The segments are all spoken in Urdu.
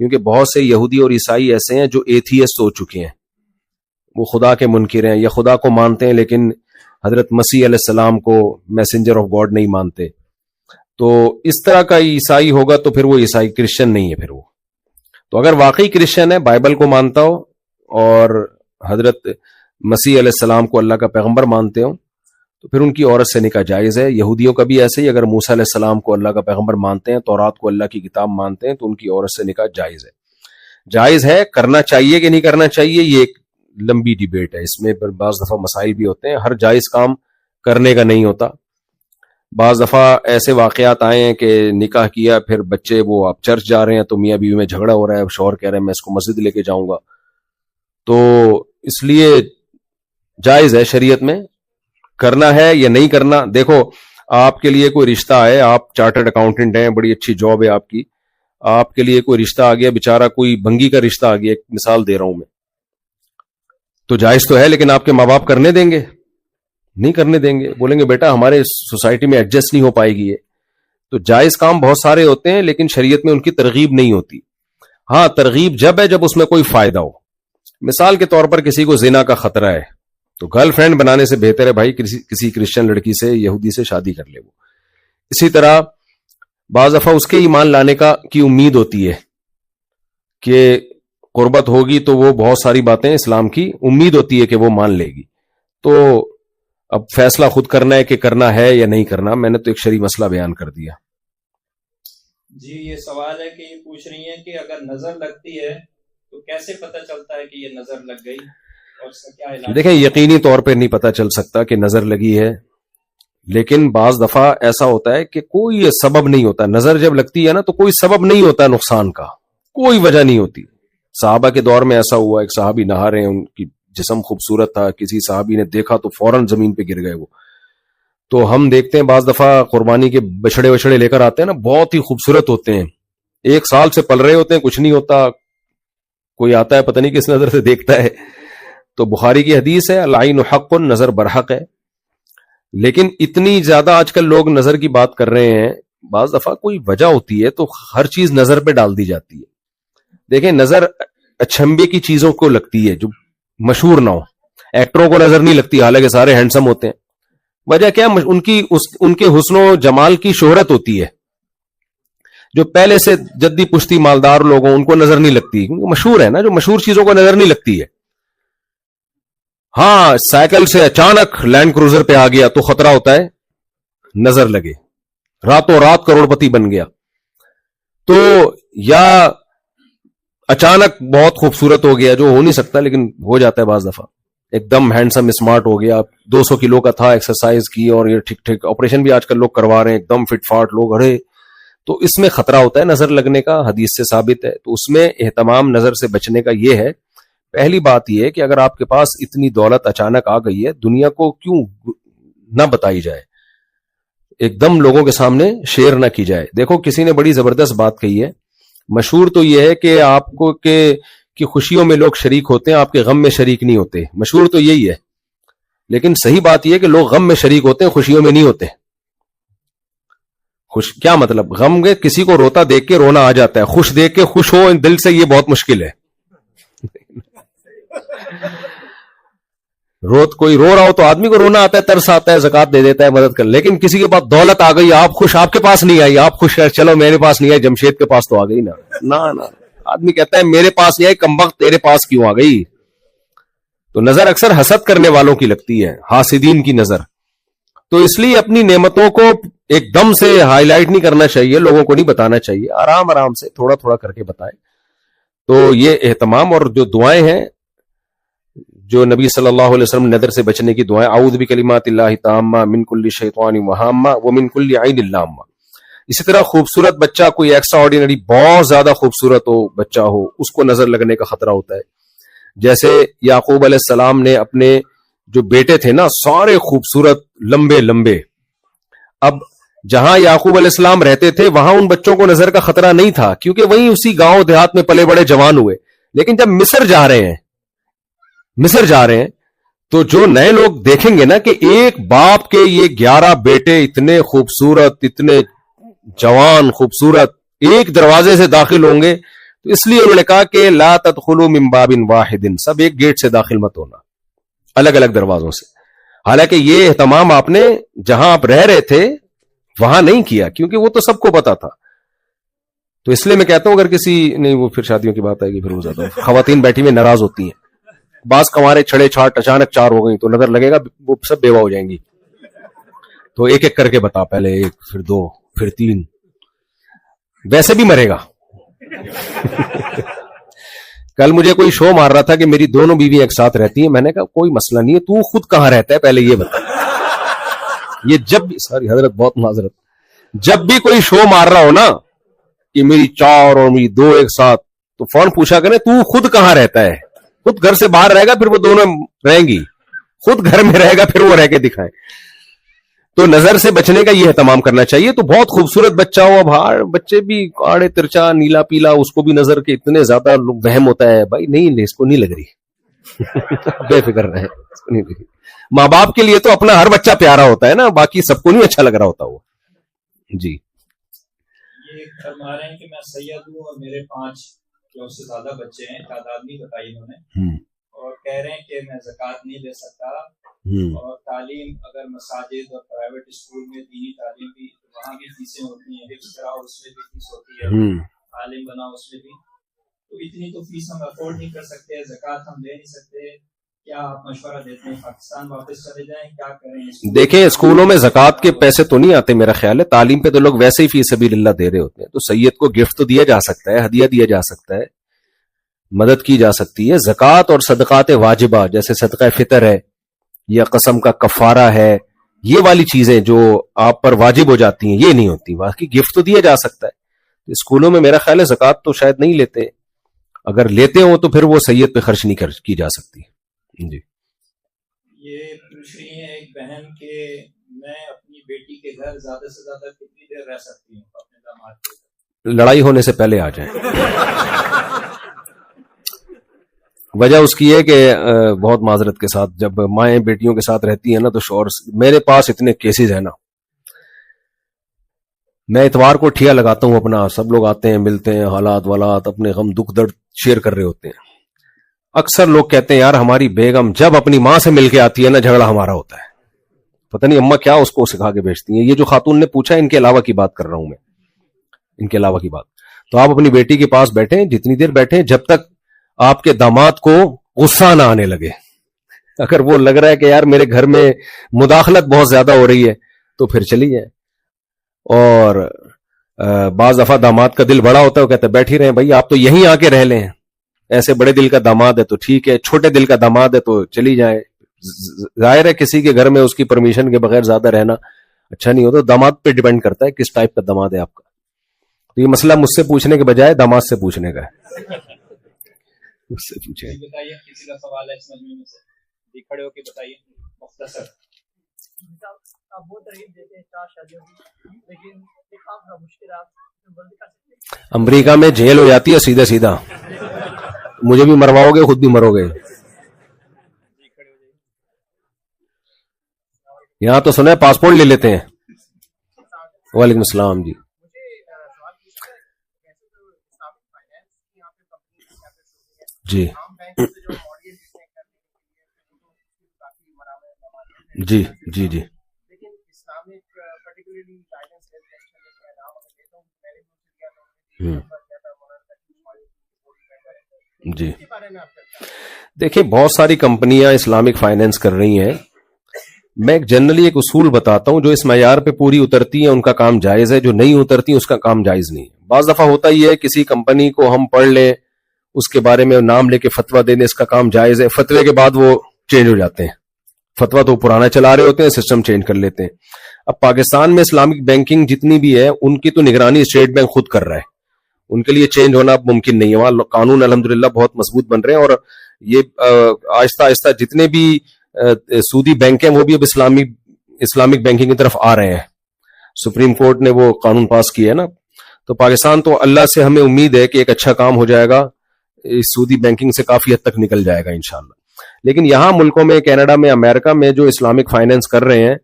کیونکہ بہت سے یہودی اور عیسائی ایسے ہیں جو ایتھیسٹ ہو چکے ہیں، وہ خدا کے منکر ہیں، یا خدا کو مانتے ہیں لیکن حضرت مسیح علیہ السلام کو میسنجر آف گاڈ نہیں مانتے. تو اس طرح کا عیسائی ہوگا تو پھر وہ عیسائی کرسچن نہیں ہے. پھر وہ تو اگر واقعی کرسچن ہے، بائبل کو مانتا ہو اور حضرت مسیح علیہ السلام کو اللہ کا پیغمبر مانتے ہو، تو پھر ان کی عورت سے نکاح جائز ہے. یہودیوں کا بھی ایسے ہی، اگر موسیٰ علیہ السلام کو اللہ کا پیغمبر مانتے ہیں، تورات کو اللہ کی کتاب مانتے ہیں، تو ان کی عورت سے نکاح جائز ہے. جائز ہے، کرنا چاہیے کہ نہیں کرنا چاہیے یہ ایک لمبی ڈیبیٹ ہے. اس میں بعض دفعہ مسائل بھی ہوتے ہیں. ہر جائز کام کرنے کا نہیں ہوتا. بعض دفعہ ایسے واقعات آئے ہیں کہ نکاح کیا، پھر بچے وہ آپ چرچ جا رہے ہیں تو میاں بیوی میں جھگڑا ہو رہا ہے، شوہر کہہ رہے ہیں میں اس کو مسجد لے کے جاؤں گا. تو اس لیے جائز ہے شریعت میں. کرنا ہے یا نہیں کرنا، دیکھو آپ کے لیے کوئی رشتہ ہے، آپ چارٹرڈ اکاؤنٹنٹ ہیں، بڑی اچھی جاب ہے آپ کی، آپ کے لیے کوئی رشتہ آ گیا، بیچارہ کوئی بنگی کا رشتہ آ گیا، ایک مثال دے رہا ہوں میں، تو جائز تو ہے، لیکن آپ کے ماں باپ کرنے دیں گے؟ نہیں کرنے دیں گے، بولیں گے بیٹا ہمارے سوسائٹی میں ایڈجسٹ نہیں ہو پائے گی یہ. تو جائز کام بہت سارے ہوتے ہیں لیکن شریعت میں ان کی ترغیب نہیں ہوتی. ہاں ترغیب جب ہے جب اس میں کوئی فائدہ ہو. مثال کے طور پر کسی کو زنا کا خطرہ ہے تو گرل فرینڈ بنانے سے بہتر ہے بھائی کسی کرسچن لڑکی سے، یہودی سے شادی کر لے وہ. اسی طرح بعض دفعہ اس کے ایمان لانے کی امید ہوتی ہے کہ قربت ہوگی تو وہ بہت ساری باتیں اسلام کی امید ہوتی ہے کہ وہ مان لے گی. تو اب فیصلہ خود کرنا ہے کہ کرنا ہے یا نہیں کرنا. میں نے تو ایک شرعی مسئلہ بیان کر دیا. جی یہ سوال ہے کہ یہ پوچھ رہی ہیں کہ اگر نظر لگتی ہے تو کیسے پتہ چلتا ہے کہ یہ نظر لگ گئی اور اس کا کیا علاج؟ دیکھیں یقینی طور پہ نہیں پتہ چل سکتا کہ نظر لگی ہے، لیکن بعض دفعہ ایسا ہوتا ہے کہ کوئی سبب نہیں ہوتا. نظر جب لگتی ہے نا تو کوئی سبب نہیں ہوتا نقصان کا، کوئی وجہ نہیں ہوتی. صحابہ کے دور میں ایسا ہوا، ایک صحابی نہا رہے ہیں، ان کی جسم خوبصورت تھا، کسی صحابی نے دیکھا تو فوراً زمین پہ گر گئے وہ. تو ہم دیکھتے ہیں بعض دفعہ قربانی کے بچڑے وچڑے لے کر آتے ہیں نا، بہت ہی خوبصورت ہوتے ہیں، 1 سال سے پل رہے ہوتے ہیں، کچھ نہیں ہوتا، کوئی آتا ہے پتہ نہیں کس نظر سے دیکھتا ہے. تو بخاری کی حدیث ہے العین حق، نظر برحق ہے. لیکن اتنی زیادہ آج کل لوگ نظر کی بات کر رہے ہیں، بعض دفعہ کوئی وجہ ہوتی ہے تو ہر چیز نظر پہ ڈال دی جاتی ہے. دیکھیں نظر اچھمبے کی چیزوں کو لگتی ہے جو مشہور نہ ہو. ایکٹروں کو نظر نہیں لگتی حالانکہ سارے ہینڈسم ہوتے ہیں. وجہ کیا؟ ان کے حسن و جمال کی شہرت ہوتی ہے. جو پہلے سے جدی پشتی مالدار لوگ ہوں ان کو نظر نہیں لگتی، کیونکہ مشہور ہے نا، جو مشہور چیزوں کو نظر نہیں لگتی ہے. ہاں سائیکل سے اچانک لینڈ کروزر پہ آ گیا تو خطرہ ہوتا ہے نظر لگے، راتوں رات کروڑ پتی بن گیا. تو یا اچانک بہت خوبصورت ہو گیا، جو ہو نہیں سکتا لیکن ہو جاتا ہے بعض دفعہ، ایک دم ہینڈسم اسمارٹ ہو گیا، 200 کلو کا تھا، ایکسرسائز کی اور یہ ٹھیک ٹھیک، آپریشن بھی آج کل لوگ کروا رہے ہیں، ایک دم فٹ فاٹ لوگ. ارے تو اس میں خطرہ ہوتا ہے نظر لگنے کا، حدیث سے ثابت ہے. تو اس میں اہتمام نظر سے بچنے کا یہ ہے. پہلی بات یہ ہے کہ اگر آپ کے پاس اتنی دولت اچانک آ گئی ہے، دنیا کو کیوں نہ بتائی جائے، ایک دم لوگوں کے سامنے شیئر نہ کی جائے. دیکھو کسی نے بڑی زبردست بات کہی ہے، مشہور تو یہ ہے کہ آپ کو کہ خوشیوں میں لوگ شریک ہوتے ہیں، آپ کے غم میں شریک نہیں ہوتے. مشہور تو یہی ہے، لیکن صحیح بات یہ ہے کہ لوگ غم میں شریک ہوتے ہیں، خوشیوں میں نہیں ہوتے. کیا مطلب؟ غم میں کسی کو روتا دیکھ کے رونا آ جاتا ہے، خوش دیکھ کے خوش ہو دل سے، یہ بہت مشکل ہے. کوئی رو رہا ہو تو آدمی کو رونا آتا ہے، ترس آتا ہے، زکات دے دیتا ہے، مدد کر. لیکن کسی کے پاس دولت آ گئی، آپ خوش، آپ کے پاس نہیں آئی، آپ خوش ہے، چلو میرے پاس نہیں آئی، جمشید کے پاس تو آ گئی نا. آدمی کہتا ہے میرے پاس نہیں آئی، کمبخت تیرے پاس کیوں آ گئی. تو نظر اکثر حسد کرنے والوں کی لگتی ہے، حاسدین کی نظر. تو اس لیے اپنی نعمتوں کو ایک دم سے ہائی لائٹ نہیں کرنا چاہیے، لوگوں کو نہیں بتانا چاہیے، آرام آرام سے تھوڑا تھوڑا کر کے بتائے. تو یہ اہتمام. اور جو دعائیں ہیں جو نبی صلی اللہ علیہ وسلم نظر سے بچنے کی دعائیں، اعوذ بکلمات اللہ التامہ من کل شیطان وہامہ ومن کل عین لامہ. اسی طرح خوبصورت بچہ، کوئی ایکسٹرا آرڈینری بہت زیادہ خوبصورت ہو بچہ ہو، اس کو نظر لگنے کا خطرہ ہوتا ہے. جیسے یعقوب علیہ السلام نے اپنے جو بیٹے تھے نا سارے خوبصورت لمبے لمبے، اب جہاں یعقوب علیہ السلام رہتے تھے وہاں ان بچوں کو نظر کا خطرہ نہیں تھا کیونکہ وہیں اسی گاؤں دیہات میں پلے بڑے جوان ہوئے. لیکن جب مصر جا رہے ہیں تو جو نئے لوگ دیکھیں گے نا کہ ایک باپ کے یہ 11 بیٹے اتنے خوبصورت، اتنے جوان خوبصورت، ایک دروازے سے داخل ہوں گے تو اس لیے انہوں نے کہا کہ لا تدخلوا من باب واحد، سب ایک گیٹ سے داخل مت ہونا، الگ الگ دروازوں سے. حالانکہ یہ اہتمام آپ نے جہاں آپ رہ رہے تھے وہاں نہیں کیا، کیونکہ وہ تو سب کو پتا تھا. تو اس لیے میں کہتا ہوں اگر کسی نہیں، وہ پھر شادیوں کی بات آئے گی، پھر ہو جاتا ہے خواتین بیٹھی ہوئی ناراض ہوتی ہیں، بعض کنوارے چھڑے چھاٹ اچانک 4 ہو گئی تو نظر لگے گا وہ سب بیوہ ہو جائیں گی. تو ایک ایک کر کے بتا، پہلے 1 پھر 2 پھر 3، ویسے بھی مرے گا. کل مجھے کوئی شو مار رہا تھا کہ میری دونوں بیوی ایک ساتھ رہتی ہیں. میں نے کہا کوئی مسئلہ نہیں ہے، تو خود کہاں رہتا ہے پہلے یہ بتا. یہ جب بھی ساری حضرت بہت معذرت، جب بھی کوئی شو مار رہا ہو نا کہ میری 4 اور میری 2 ایک ساتھ، تو فون پوچھا کریں تو خود کہاں رہتا ہے. خود گھر سے باہر رہے گا پھر وہ دونوں رہیں گی، خود گھر میں رہے گا پھر وہ رہ کے دکھائے. تو نظر سے بچنے کا یہ اہتمام کرنا چاہیے. تو بہت خوبصورت بچہ ہو، اب بچے بھی آڑے ترچا نیلا پیلا، اس کو بھی نظر کے اتنے زیادہ وہم ہوتا ہے، بھائی نہیں اس کو نہیں لگ رہی. بے فکر رہے، اس کو نہیں لگ رہی. ماں باپ کے لیے تو اپنا ہر بچہ پیارا ہوتا ہے نا، باقی سب کو نہیں اچھا لگ رہا ہوتا وہ. جی یہ فرما رہے ہیں کہ میں سید ہوں اور میرے 5 یا اس سے زیادہ بچے ہیں، تعداد نہیں بتائی انہوں نے، اور کہہ رہے ہیں کہ میں زکوٰۃ نہیں دے سکتا، اور تعلیم اگر مساجد اور پرائیویٹ اسکول میں دینی تعلیم بھی، وہاں بھی فیسیں ہوتی ہیں، حفظ کراؤ اس میں بھی فیس ہوتی ہے، عالم بناؤ اس میں بھی، تو اتنی تو فیس ہم افورڈ نہیں کر سکتے، زکوٰۃ ہم دے نہیں سکتے. کیا آپ مشورہ دیتے ہیں پاکستان واپس چلے جائیں، کیا کریں؟ دیکھیں اسکولوں میں زکوٰۃ کے پیسے تو نہیں آتے میرا خیال ہے، تعلیم پہ تو لوگ ویسے ہی فی سبیل اللہ دے رہے ہوتے ہیں. تو سید کو گفٹ تو دیا جا سکتا ہے، ہدیہ دیا جا سکتا ہے، مدد کی جا سکتی ہے. زکوٰۃ اور صدقات واجبہ جیسے صدقہ فطر ہے یا قسم کا کفارہ ہے، یہ والی چیزیں جو آپ پر واجب ہو جاتی ہیں یہ نہیں ہوتی. باقی گفٹ تو دیا جا سکتا ہے. اسکولوں میں میرا خیال ہے زکوٰۃ تو شاید نہیں لیتے، اگر لیتے ہوں تو پھر وہ سید پہ خرچ نہیں کی جا سکتی. جی یہ پوچھ رہی ہیں ایک بہن کہ میں اپنی بیٹی کے گھر زیادہ سے زیادہ کتنی دیر رہ سکتی ہوں اپنے داماد کے گھر؟ لڑائی ہونے سے پہلے آ جائیں. وجہ اس کی ہے کہ بہت معذرت کے ساتھ جب مائیں بیٹیوں کے ساتھ رہتی ہیں نا تو شوہر، میرے پاس اتنے کیسز ہیں نا، میں اتوار کو ٹھیا لگاتا ہوں اپنا، سب لوگ آتے ہیں ملتے ہیں، حالات والات اپنے غم دکھ درد شیئر کر رہے ہوتے ہیں. اکثر لوگ کہتے ہیں یار ہماری بیگم جب اپنی ماں سے مل کے آتی ہے نا جھگڑا ہمارا ہوتا ہے. پتہ نہیں اماں کیا اس کو سکھا کے بیچتی ہیں. یہ جو خاتون نے پوچھا ان کے علاوہ کی بات کر رہا ہوں میں، ان کے علاوہ کی بات. تو آپ اپنی بیٹی کے پاس بیٹھیں، جتنی دیر بیٹھیں جب تک آپ کے داماد کو غصہ نہ آنے لگے. اگر وہ لگ رہا ہے کہ یار میرے گھر میں مداخلت بہت زیادہ ہو رہی ہے تو پھر چلی جائیں. اور بعض دفعہ داماد کا دل بڑا ہوتا ہے، وہ کہتے ہیں بیٹھی رہیں بھائی، آپ تو یہیں آ کے رہ لیں، ایسے بڑے دل کا داماد ہے تو ٹھیک ہے، چھوٹے دل کا داماد ہے تو چلی جائیں. ظاہر ہے کسی کے گھر میں اس کی پرمیشن کے بغیر زیادہ رہنا اچھا نہیں ہوتا. داماد پہ ڈیپینڈ کرتا ہے کس ٹائپ کا داماد ہے آپ کا. تو یہ مسئلہ مجھ سے پوچھنے کے بجائے داماد سے پوچھنے کا ہے. مجھ سے پوچھیں. بتائیے کسی کا سوال ہے اس مجمع میں سے، کھڑے ہو کے بتائیے مختصر. آپ بہت تعریف دیتے ہیں 4 شادیوں کی، لیکن مشکلات بندی کر سکتے ہیں. امریکہ میں جیل ہو جاتی ہے سیدھا سیدھا، مجھے بھی مرواؤ گے خود بھی مرو گے. یہاں تو سنا ہے پاسپورٹ لے لیتے ہیں. وعلیکم السلام. جی جی جی جی جی جی دیکھیں بہت ساری کمپنیاں اسلامک فائنینس کر رہی ہیں. میں ایک جنرلی ایک اصول بتاتا ہوں، جو اس معیار پہ پوری اترتی ہیں ان کا کام جائز ہے، جو نہیں اترتی اس کا کام جائز نہیں ہے. بعض دفعہ ہوتا ہی ہے کسی کمپنی کو ہم پڑھ لیں، اس کے بارے میں نام لے کے فتویٰ دینے، اس کا کام جائز ہے. فتوے کے بعد وہ چینج ہو جاتے ہیں، فتویٰ تو پرانا چلا رہے ہوتے ہیں، سسٹم چینج کر لیتے ہیں. اب پاکستان میں اسلامک بینکنگ جتنی بھی ہے ان کی تو نگرانی اسٹیٹ بینک خود کر رہا ہے، ان کے لیے چینج ہونا اب ممکن نہیں ہے. وہاں قانون الحمدللہ بہت مضبوط بن رہے ہیں، اور یہ آہستہ آہستہ جتنے بھی سودی بینک ہیں وہ بھی اب اسلامک بینکنگ کی طرف آ رہے ہیں. سپریم کورٹ نے وہ قانون پاس کیا ہے نا. تو پاکستان تو اللہ سے ہمیں امید ہے کہ ایک اچھا کام ہو جائے گا، اس سودی بینکنگ سے کافی حد تک نکل جائے گا انشاءاللہ. لیکن یہاں ملکوں میں، کینیڈا میں، امریکہ میں جو اسلامک فائنینس کر رہے ہیں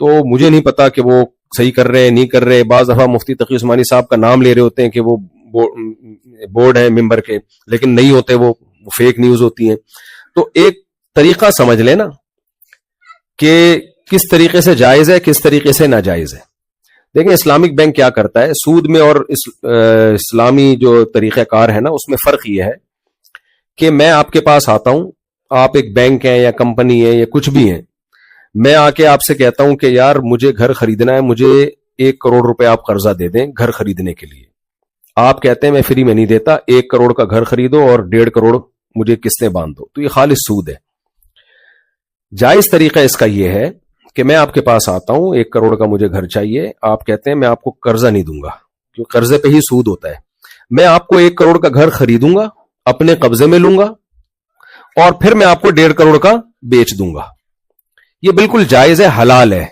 تو مجھے نہیں پتا کہ وہ صحیح کر رہے ہیں نہیں کر رہے. بعض دفعہ مفتی تقی عثمانی صاحب کا نام لے رہے ہوتے ہیں کہ وہ بورڈ ہیں ممبر کے, لیکن نہیں ہوتے, وہ فیک نیوز ہوتی ہیں. تو ایک طریقہ سمجھ لینا کہ کس طریقے سے جائز ہے, کس طریقے سے ناجائز ہے. دیکھیں اسلامک بینک کیا کرتا ہے سود میں اور اسلامی جو طریقہ کار ہے نا, اس میں فرق یہ ہے کہ میں آپ کے پاس آتا ہوں, آپ ایک بینک ہیں یا کمپنی ہے یا کچھ بھی ہیں, میں آ کے آپ سے کہتا ہوں کہ یار مجھے گھر خریدنا ہے, مجھے 1 کروڑ روپے آپ قرضہ دے دیں گھر خریدنے کے لیے. آپ کہتے ہیں میں فری میں نہیں دیتا, 1 کروڑ کا گھر خریدو اور 1.5 کروڑ مجھے قسطیں باندھ دو. تو یہ خالص سود ہے. جائز طریقہ اس کا یہ ہے کہ میں آپ کے پاس آتا ہوں, 1 کروڑ کا مجھے گھر چاہیے, آپ کہتے ہیں میں آپ کو قرضہ نہیں دوں گا کیونکہ قرضے پہ ہی سود ہوتا ہے. میں آپ کو 1 کروڑ کا گھر خریدوں گا, اپنے قبضے میں لوں گا, اور پھر میں آپ کو 1.5 کروڑ کا بیچ دوں گا. یہ بالکل جائز ہے, حلال ہے.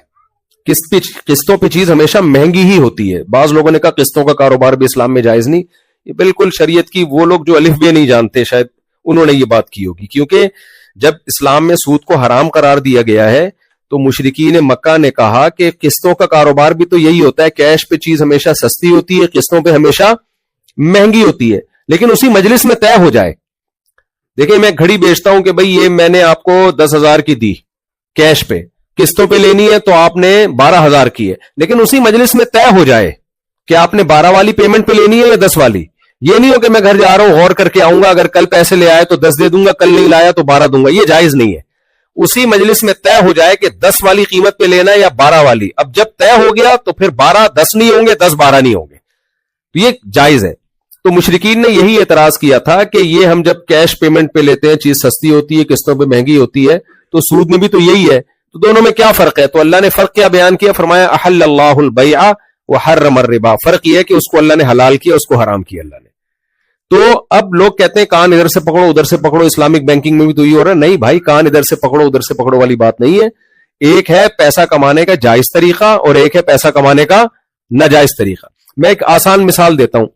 قسطوں پہ چیز ہمیشہ مہنگی ہی ہوتی ہے. بعض لوگوں نے کہا قسطوں کا کاروبار بھی اسلام میں جائز نہیں. یہ بالکل شریعت کی, وہ لوگ جو الف بے نہیں جانتے شاید انہوں نے یہ بات کی ہوگی, کیونکہ جب اسلام میں سود کو حرام قرار دیا گیا ہے تو مشرکین مکہ نے کہا کہ قسطوں کا کاروبار بھی تو یہی ہوتا ہے, کیش پہ چیز ہمیشہ سستی ہوتی ہے, قسطوں پہ ہمیشہ مہنگی ہوتی ہے. لیکن اسی مجلس میں طے ہو جائے, دیکھیں میں گھڑی بیچتا ہوں کہ بھئی یہ میں نے آپ کو 10,000 کی دی کیش پہ, قسطوں پہ لینی ہے تو آپ نے 12,000 کی ہے, لیکن اسی مجلس میں طے ہو جائے کہ آپ نے 12 والی پیمنٹ پہ لینی ہے یا 10 والی. یہ نہیں ہو کہ میں گھر جا رہا ہوں غور کر کے آؤں گا, اگر کل پیسے لے آئے تو 10 دے دوں گا, کل نہیں لایا تو 12 دوں گا. یہ جائز نہیں ہے. اسی مجلس میں طے ہو جائے کہ 10 والی قیمت پہ لینا ہے یا 12 والی. اب جب طے ہو گیا تو پھر 12 10 نہیں ہوں گے, 10 12 نہیں ہوں گے. تو یہ جائز ہے. تو مشرکین نے یہی اعتراض کیا تھا کہ یہ ہم جب کیش پیمنٹ پہ لیتے ہیں چیز سستی ہوتی ہے, قسطوں پہ مہنگی ہوتی ہے, تو سود میں بھی تو یہی ہے, تو دونوں میں کیا فرق ہے؟ تو اللہ نے فرق کیا بیان کیا, فرمایا احل اللہ البیع وحرم الربا. فرق یہ ہے کہ اس کو اللہ نے حلال کیا, اس کو حرام کیا اللہ نے. تو اب لوگ کہتے ہیں کان ادھر سے پکڑو ادھر سے پکڑو, اسلامک بینکنگ میں بھی تو یہ ہو رہا ہے. نہیں بھائی, کان ادھر سے پکڑو ادھر سے پکڑو والی بات نہیں ہے. ایک ہے پیسہ کمانے کا جائز طریقہ اور ایک ہے پیسہ کمانے کا ناجائز طریقہ. میں ایک آسان مثال دیتا ہوں.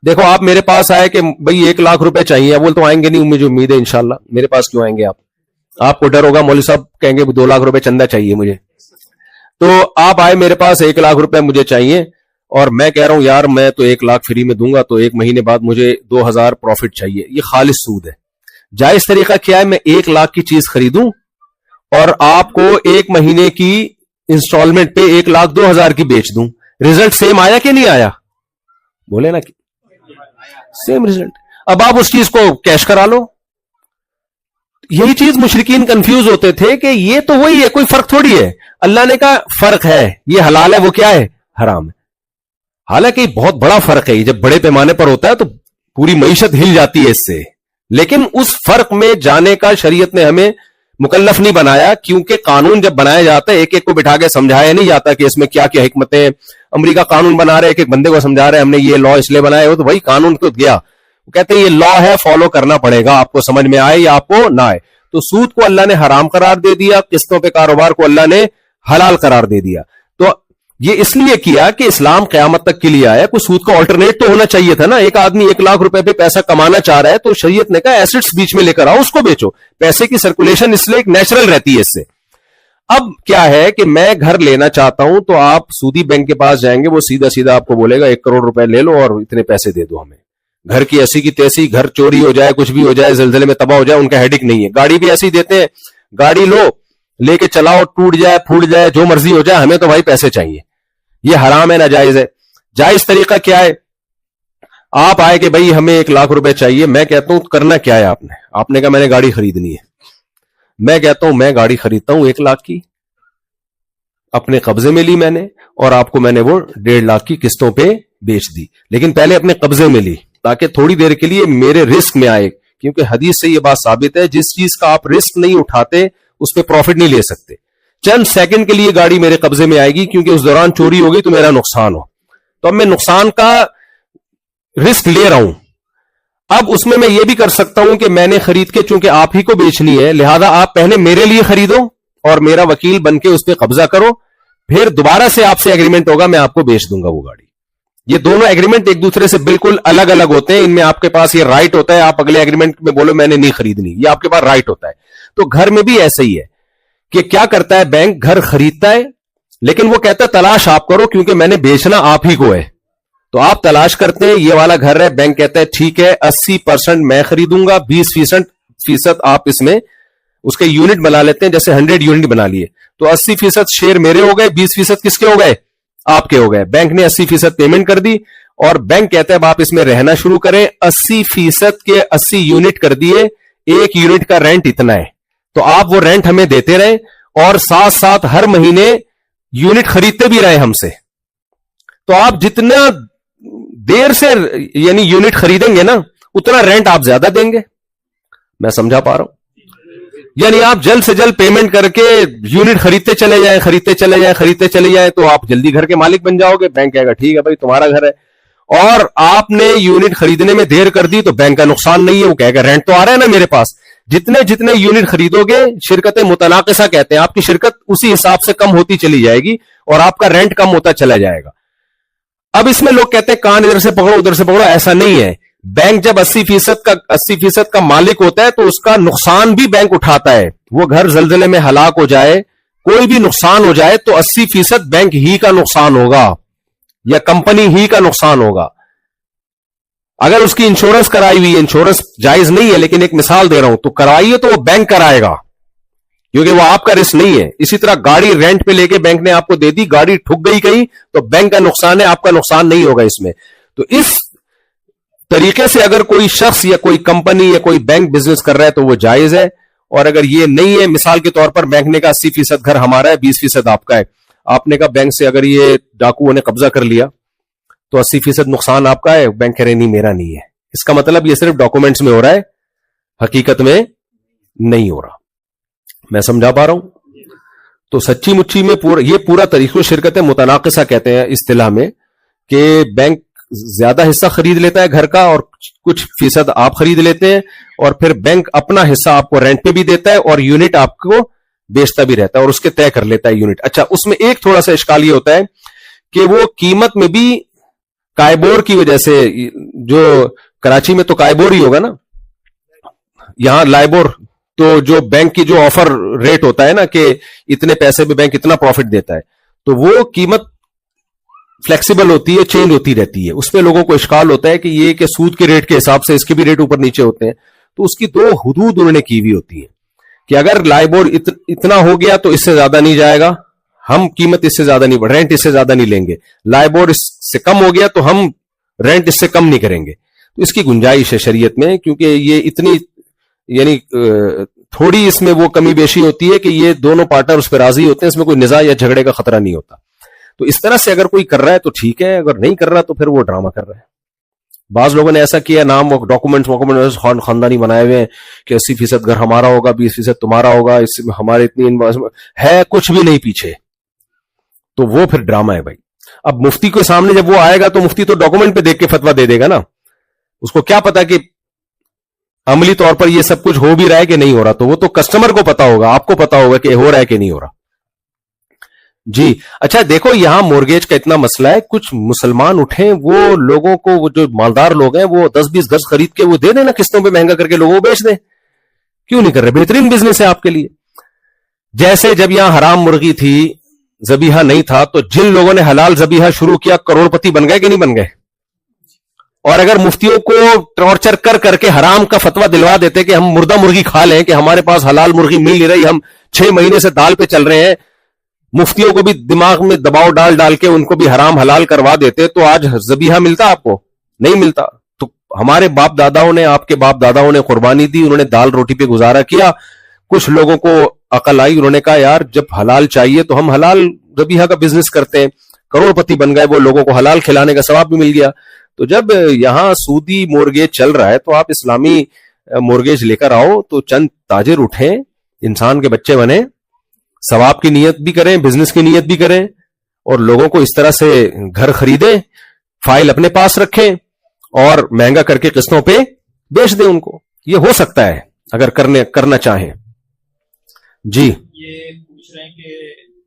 دیکھو آپ میرے پاس آئے کہ بھئی 1 لاکھ روپے چاہیے, اب بول تو آئیں گے نہیں, مجھے امید ہے انشاءاللہ. میرے پاس کیوں آئیں گے آپ کو ڈر ہوگا مولوی صاحب کہیں گے 2 لاکھ روپے چندہ چاہیے مجھے. تو آپ آئے میرے پاس 1 لاکھ روپے مجھے چاہیے, اور میں کہہ رہا ہوں یار میں تو 1 لاکھ فری میں دوں گا, تو 1 مہینے بعد مجھے 2,000 پروفٹ چاہیے. یہ خالص سود ہے. جائز طریقہ کیا ہے؟ میں 1 لاکھ کی چیز خریدوں اور آپ کو 1 مہینے کی انسٹالمنٹ پہ 1,02,000 کی بیچ دوں. رزلٹ سیم آیا کہ نہیں آیا؟ بولے نا, سیم رزلٹ. اب آپ اس چیز کو کیش کرا لو. یہی چیز مشرکین کنفیوز ہوتے تھے کہ یہ تو وہی ہے, کوئی فرق تھوڑی ہے. اللہ نے کہا فرق ہے, یہ حلال ہے وہ کیا ہے؟ حرام ہے. حالانکہ بہت بڑا فرق ہے, یہ جب بڑے پیمانے پر ہوتا ہے تو پوری معیشت ہل جاتی ہے اس سے. لیکن اس فرق میں جانے کا شریعت نے ہمیں مکلف نہیں بنایا, کیونکہ قانون جب بنایا جاتا ہے ایک ایک کو بٹھا کے سمجھایا نہیں جاتا کہ اس میں کیا کیا حکمتیں. امریکہ قانون بنا رہے, ایک ایک بندے کو سمجھا رہے ہم نے یہ لا اس لیے بنایا ہو, تو بھائی قانون تو گیا, وہ کہتے ہیں یہ لا ہے فالو کرنا پڑے گا, آپ کو سمجھ میں آئے یا آپ کو نہ آئے. تو سود کو اللہ نے حرام قرار دے دیا, قسطوں پہ کاروبار کو اللہ نے حلال قرار دے دیا. تو یہ اس لیے کیا کہ اسلام قیامت تک کے لیے آیا, کوئی سود کا آلٹرنیٹ تو ہونا چاہیے تھا نا. ایک آدمی 1 لاکھ روپے پہ پیسہ کمانا چاہ رہا ہے تو شریعت نے کہا ایسٹس بیچ میں لے کر آؤ, اس کو بیچو. پیسے کی سرکولیشن اس لیے ایک نیچرل رہتی ہے اس سے. اب کیا ہے کہ میں گھر لینا چاہتا ہوں تو آپ سودی بینک کے پاس جائیں گے, وہ سیدھا سیدھا آپ کو بولے گا 1 کروڑ روپے لے لو اور اتنے پیسے دے دو ہمیں. گھر کی ایسی کی تیسی, گھر چوری ہو جائے, کچھ بھی ہو جائے, زلزلے میں تباہ ہو جائے, ان کا ہیڈک نہیں ہے. گاڑی بھی ایسی دیتے ہیں, گاڑی لو لے کے چلاؤ, ٹوٹ جائے پھوٹ جائے جو مرضی ہو جائے, ہمیں تو بھائی پیسے چاہیے. یہ حرام ہے, ناجائز ہے. جائز طریقہ کیا ہے؟ آپ آئے کہ بھائی ہمیں 1 لاکھ روپے چاہیے. میں کہتا ہوں کرنا کیا ہے آپ نے کہا میں نے گاڑی خریدنی ہے. میں کہتا ہوں میں گاڑی خریدتا ہوں 1 لاکھ کی, اپنے قبضے میں لی میں نے, اور آپ کو میں نے وہ 1.5 لاکھ کی قسطوں پہ بیچ دی. لیکن پہلے اپنے قبضے میں لی تاکہ تھوڑی دیر کے لیے میرے رسک میں آئے, کیونکہ حدیث سے یہ بات ثابت ہے جس چیز کا آپ رسک نہیں اٹھاتے اس پہ پروفٹ نہیں لے سکتے. چند سیکنڈ کے لیے گاڑی میرے قبضے میں آئے گی, کیونکہ اس دوران چوری ہوگی تو میرا نقصان ہو, تو اب میں نقصان کا رسک لے رہا ہوں. اب اس میں یہ بھی کر سکتا ہوں کہ میں نے خرید کے, چونکہ آپ ہی کو بیچنی ہے, لہذا آپ پہلے میرے لیے خریدو اور میرا وکیل بن کے اس پہ قبضہ کرو, پھر دوبارہ سے آپ سے ایگریمنٹ ہوگا میں آپ کو بیچ دوں گا وہ گاڑی. یہ دونوں ایگریمنٹ ایک دوسرے سے بالکل الگ الگ ہوتے ہیں. ان میں آپ کے پاس یہ رائٹ ہوتا ہے, آپ اگلے ایگریمنٹ میں بولو میں نے نہیں خریدنی, یہ آپ کے پاس رائٹ ہوتا ہے. تو گھر میں بھی ایسا ہی ہے کہ کیا کرتا ہے بینک, گھر خریدتا ہے لیکن وہ کہتا ہے تلاش آپ کرو کیونکہ میں نے بیچنا آپ ہی کو ہے. تو آپ تلاش کرتے ہیں یہ والا گھر ہے, بینک کہتا ہے ٹھیک ہے 80% میں خریدوں گا, 20% آپ اس میں اس کے یونٹ بنا لیتے ہیں, جیسے 100 یونٹ بنا لیے تو 80% شیئر میرے ہو گئے, 20% کس کے ہو گئے, آپ کے ہو گئے. بینک نے 80% پیمنٹ کر دی اور بینک کہتا ہے اب آپ اس میں رہنا شروع کریں. 80% کے 80 یونٹ کر دیے, ایک یونٹ کا رینٹ اتنا ہے, تو آپ وہ رینٹ ہمیں دیتے رہے اور ساتھ ساتھ ہر مہینے یونٹ خریدتے بھی رہے ہم سے. تو آپ جتنا دیر سے یعنی یونٹ خریدیں گے نا اتنا رینٹ آپ زیادہ دیں گے. میں سمجھا پا رہا ہوں؟ یعنی آپ جلد سے جلد پیمنٹ کر کے یونٹ خریدتے چلے جائیں, خریدتے چلے جائیں, خریدتے چلے جائیں, تو آپ جلدی گھر کے مالک بن جاؤ گے. بینک کہے گا ٹھیک ہے بھائی تمہارا گھر ہے, اور آپ نے یونٹ خریدنے میں دیر کر دی تو بینک کا نقصان نہیں ہے, وہ کہے گا رینٹ تو آ رہا ہے نا میرے پاس. جتنے یونٹ خریدو گے شرکت متناقصہ کہتے ہیں, آپ کی شرکت اسی حساب سے کم ہوتی چلی جائے گی اور آپ کا رینٹ کم ہوتا چلا جائے گا. اب اس میں لوگ کہتے ہیں کان ادھر سے پکڑو ادھر سے پکڑو, ایسا نہیں ہے. بینک جب 80% کا مالک ہوتا ہے تو اس کا نقصان بھی بینک اٹھاتا ہے. وہ گھر زلزلے میں ہلاک ہو جائے, کوئی بھی نقصان ہو جائے تو 80% بینک ہی کا نقصان ہوگا یا کمپنی ہی کا نقصان ہوگا. اگر اس کی انشورنس کرائی ہوئی ہے, انشورنس جائز نہیں ہے لیکن ایک مثال دے رہا ہوں, تو کرائیے تو وہ بینک کرائے گا کیونکہ وہ آپ کا رسک نہیں ہے. اسی طرح گاڑی رینٹ پہ لے کے بینک نے آپ کو دے دی, گاڑی ٹھک گئی کہیں تو بینک کا نقصان ہے, آپ کا نقصان نہیں ہوگا اس میں. تو اس طریقے سے اگر کوئی شخص یا کوئی کمپنی یا کوئی بینک بزنس کر رہا ہے تو وہ جائز ہے. اور اگر یہ نہیں ہے, مثال کے طور پر بینک نے کہا 80% گھر ہمارا ہے, 20% آپ کا ہے. آپ نے کہا بینک سے اگر یہ ڈاکوؤں نے قبضہ کر لیا تو 80% نقصان آپ کا ہے, بینک کہہ رہے نہیں میرا نہیں ہے. اس کا مطلب یہ صرف ڈاکومنٹس میں ہو رہا ہے, حقیقت میں نہیں ہو رہا. میں سمجھا پا رہا ہوں؟ تو سچی مچی میں یہ پورا طریقہ شرکت متناقصہ کہتے ہیں اصطلاح میں, کہ بینک زیادہ حصہ خرید لیتا ہے گھر کا اور کچھ فیصد آپ خرید لیتے ہیں, اور پھر بینک اپنا حصہ آپ کو رینٹ پہ بھی دیتا ہے اور یونٹ آپ کو بیچتا بھی رہتا ہے اور اس کے طے کر لیتا ہے یونٹ. اچھا, اس میں ایک تھوڑا سا اشکال یہ ہوتا ہے کہ وہ قیمت میں بھی کائبور کی وجہ سے, جو کراچی میں تو کائبور ہی ہوگا نا, یہاں لائبور, تو جو بینک کی جو آفر ریٹ ہوتا ہے نا کہ اتنے پیسے میں بینک اتنا پروفٹ دیتا ہے, تو وہ قیمت فلیکسیبل ہوتی ہے, چینج ہوتی رہتی ہے. اس میں لوگوں کو اشکال ہوتا ہے کہ یہ کہ سود کے ریٹ کے حساب سے اس کے بھی ریٹ اوپر نیچے ہوتے ہیں. تو اس کی دو حدود انہوں نے کی ہوئی ہوتی ہے کہ اگر لائبور اتنا ہو گیا تو اس سے زیادہ نہیں جائے گا, ہم قیمت اس سے زیادہ نہیں, رینٹ اس سے زیادہ نہیں لیں گے. لائبور اس سے کم ہو گیا تو ہم رینٹ اس سے کم نہیں کریں گے. تو اس کی گنجائش ہے شریعت میں, کیونکہ یہ اتنی یعنی تھوڑی اس میں وہ کمی بیشی ہوتی ہے کہ یہ دونوں پارٹنر اس پہ راضی ہوتے ہیں, اس میں کوئی نزاع یا جھگڑے کا خطرہ نہیں ہوتا. تو اس طرح سے اگر کوئی کر رہا ہے تو ٹھیک ہے, اگر نہیں کر رہا تو پھر وہ ڈرامہ کر رہا ہے. بعض لوگوں نے ایسا کیا, نام ڈاکومنٹس خاندانی بنائے ہوئے ہیں کہ 80% گھر ہمارا ہوگا, 20% تمہارا ہوگا, اس میں ہمارے اتنی ہے, کچھ بھی نہیں پیچھے. تو وہ پھر ڈرامہ ہے بھائی. اب مفتی کے سامنے جب وہ آئے گا تو مفتی تو ڈاکومنٹ پہ دیکھ کے فتویٰ دے دے گا نا, اس کو کیا پتا کہ عملی طور پر یہ سب کچھ ہو بھی رہا ہے کہ نہیں ہو رہا. تو وہ تو کسٹمر کو پتا ہوگا, آپ کو پتا ہوگا کہ ہو رہا ہے کہ نہیں ہو رہا. جی اچھا, دیکھو یہاں مورگیج کا اتنا مسئلہ ہے, کچھ مسلمان اٹھیں, وہ لوگوں کو, وہ جو مالدار لوگ ہیں وہ 10-20 گز خرید کے وہ دے دیں نا قسطوں پہ مہنگا کر کے, لوگوں کو بیچ دیں. کیوں نہیں کر رہے؟ بہترین بزنس ہے آپ کے لیے. جیسے جب یہاں حرام مرغی تھی, ذبیحہ نہیں تھا, تو جن لوگوں نے حلال ذبیحہ شروع کیا کروڑ پتی بن گئے کہ نہیں بن گئے؟ اور اگر مفتیوں کو ٹارچر کر کر کے حرام کا فتویٰ دلوا دیتے کہ ہم مردہ مرغی کھا لیں, کہ ہمارے پاس حلال مرغی مل نہیں رہی, ہم 6 مہینے سے دال پہ چل رہے ہیں, مفتیوں کو بھی دماغ میں دباؤ ڈال کے ان کو بھی حرام حلال کروا دیتے, تو آج ذبیحہ ملتا آپ کو؟ نہیں ملتا. تو ہمارے باپ داداؤں نے, آپ کے باپ داداؤں نے قربانی دی, انہوں نے دال روٹی پہ گزارا کیا. کچھ لوگوں کو عقل آئی, انہوں نے کہا یار جب حلال چاہیے تو ہم حلال ذبیحہ کا بزنس کرتے ہیں, کروڑ پتی بن گئے, وہ لوگوں کو حلال کھلانے کا ثواب بھی مل گیا. تو جب یہاں سودی مورگیج چل رہا ہے تو آپ اسلامی مورگیج لے کر آؤ, تو چند تاجر اٹھیں, انسان کے بچے بنے, ثواب کی نیت بھی کریں, بزنس کی نیت بھی کریں, اور لوگوں کو اس طرح سے گھر خریدیں, فائل اپنے پاس رکھیں اور مہنگا کر کے قسطوں پہ بیچ دیں ان کو. یہ ہو سکتا ہے اگر کرنا چاہیں. جی یہ پوچھ رہے ہیں کہ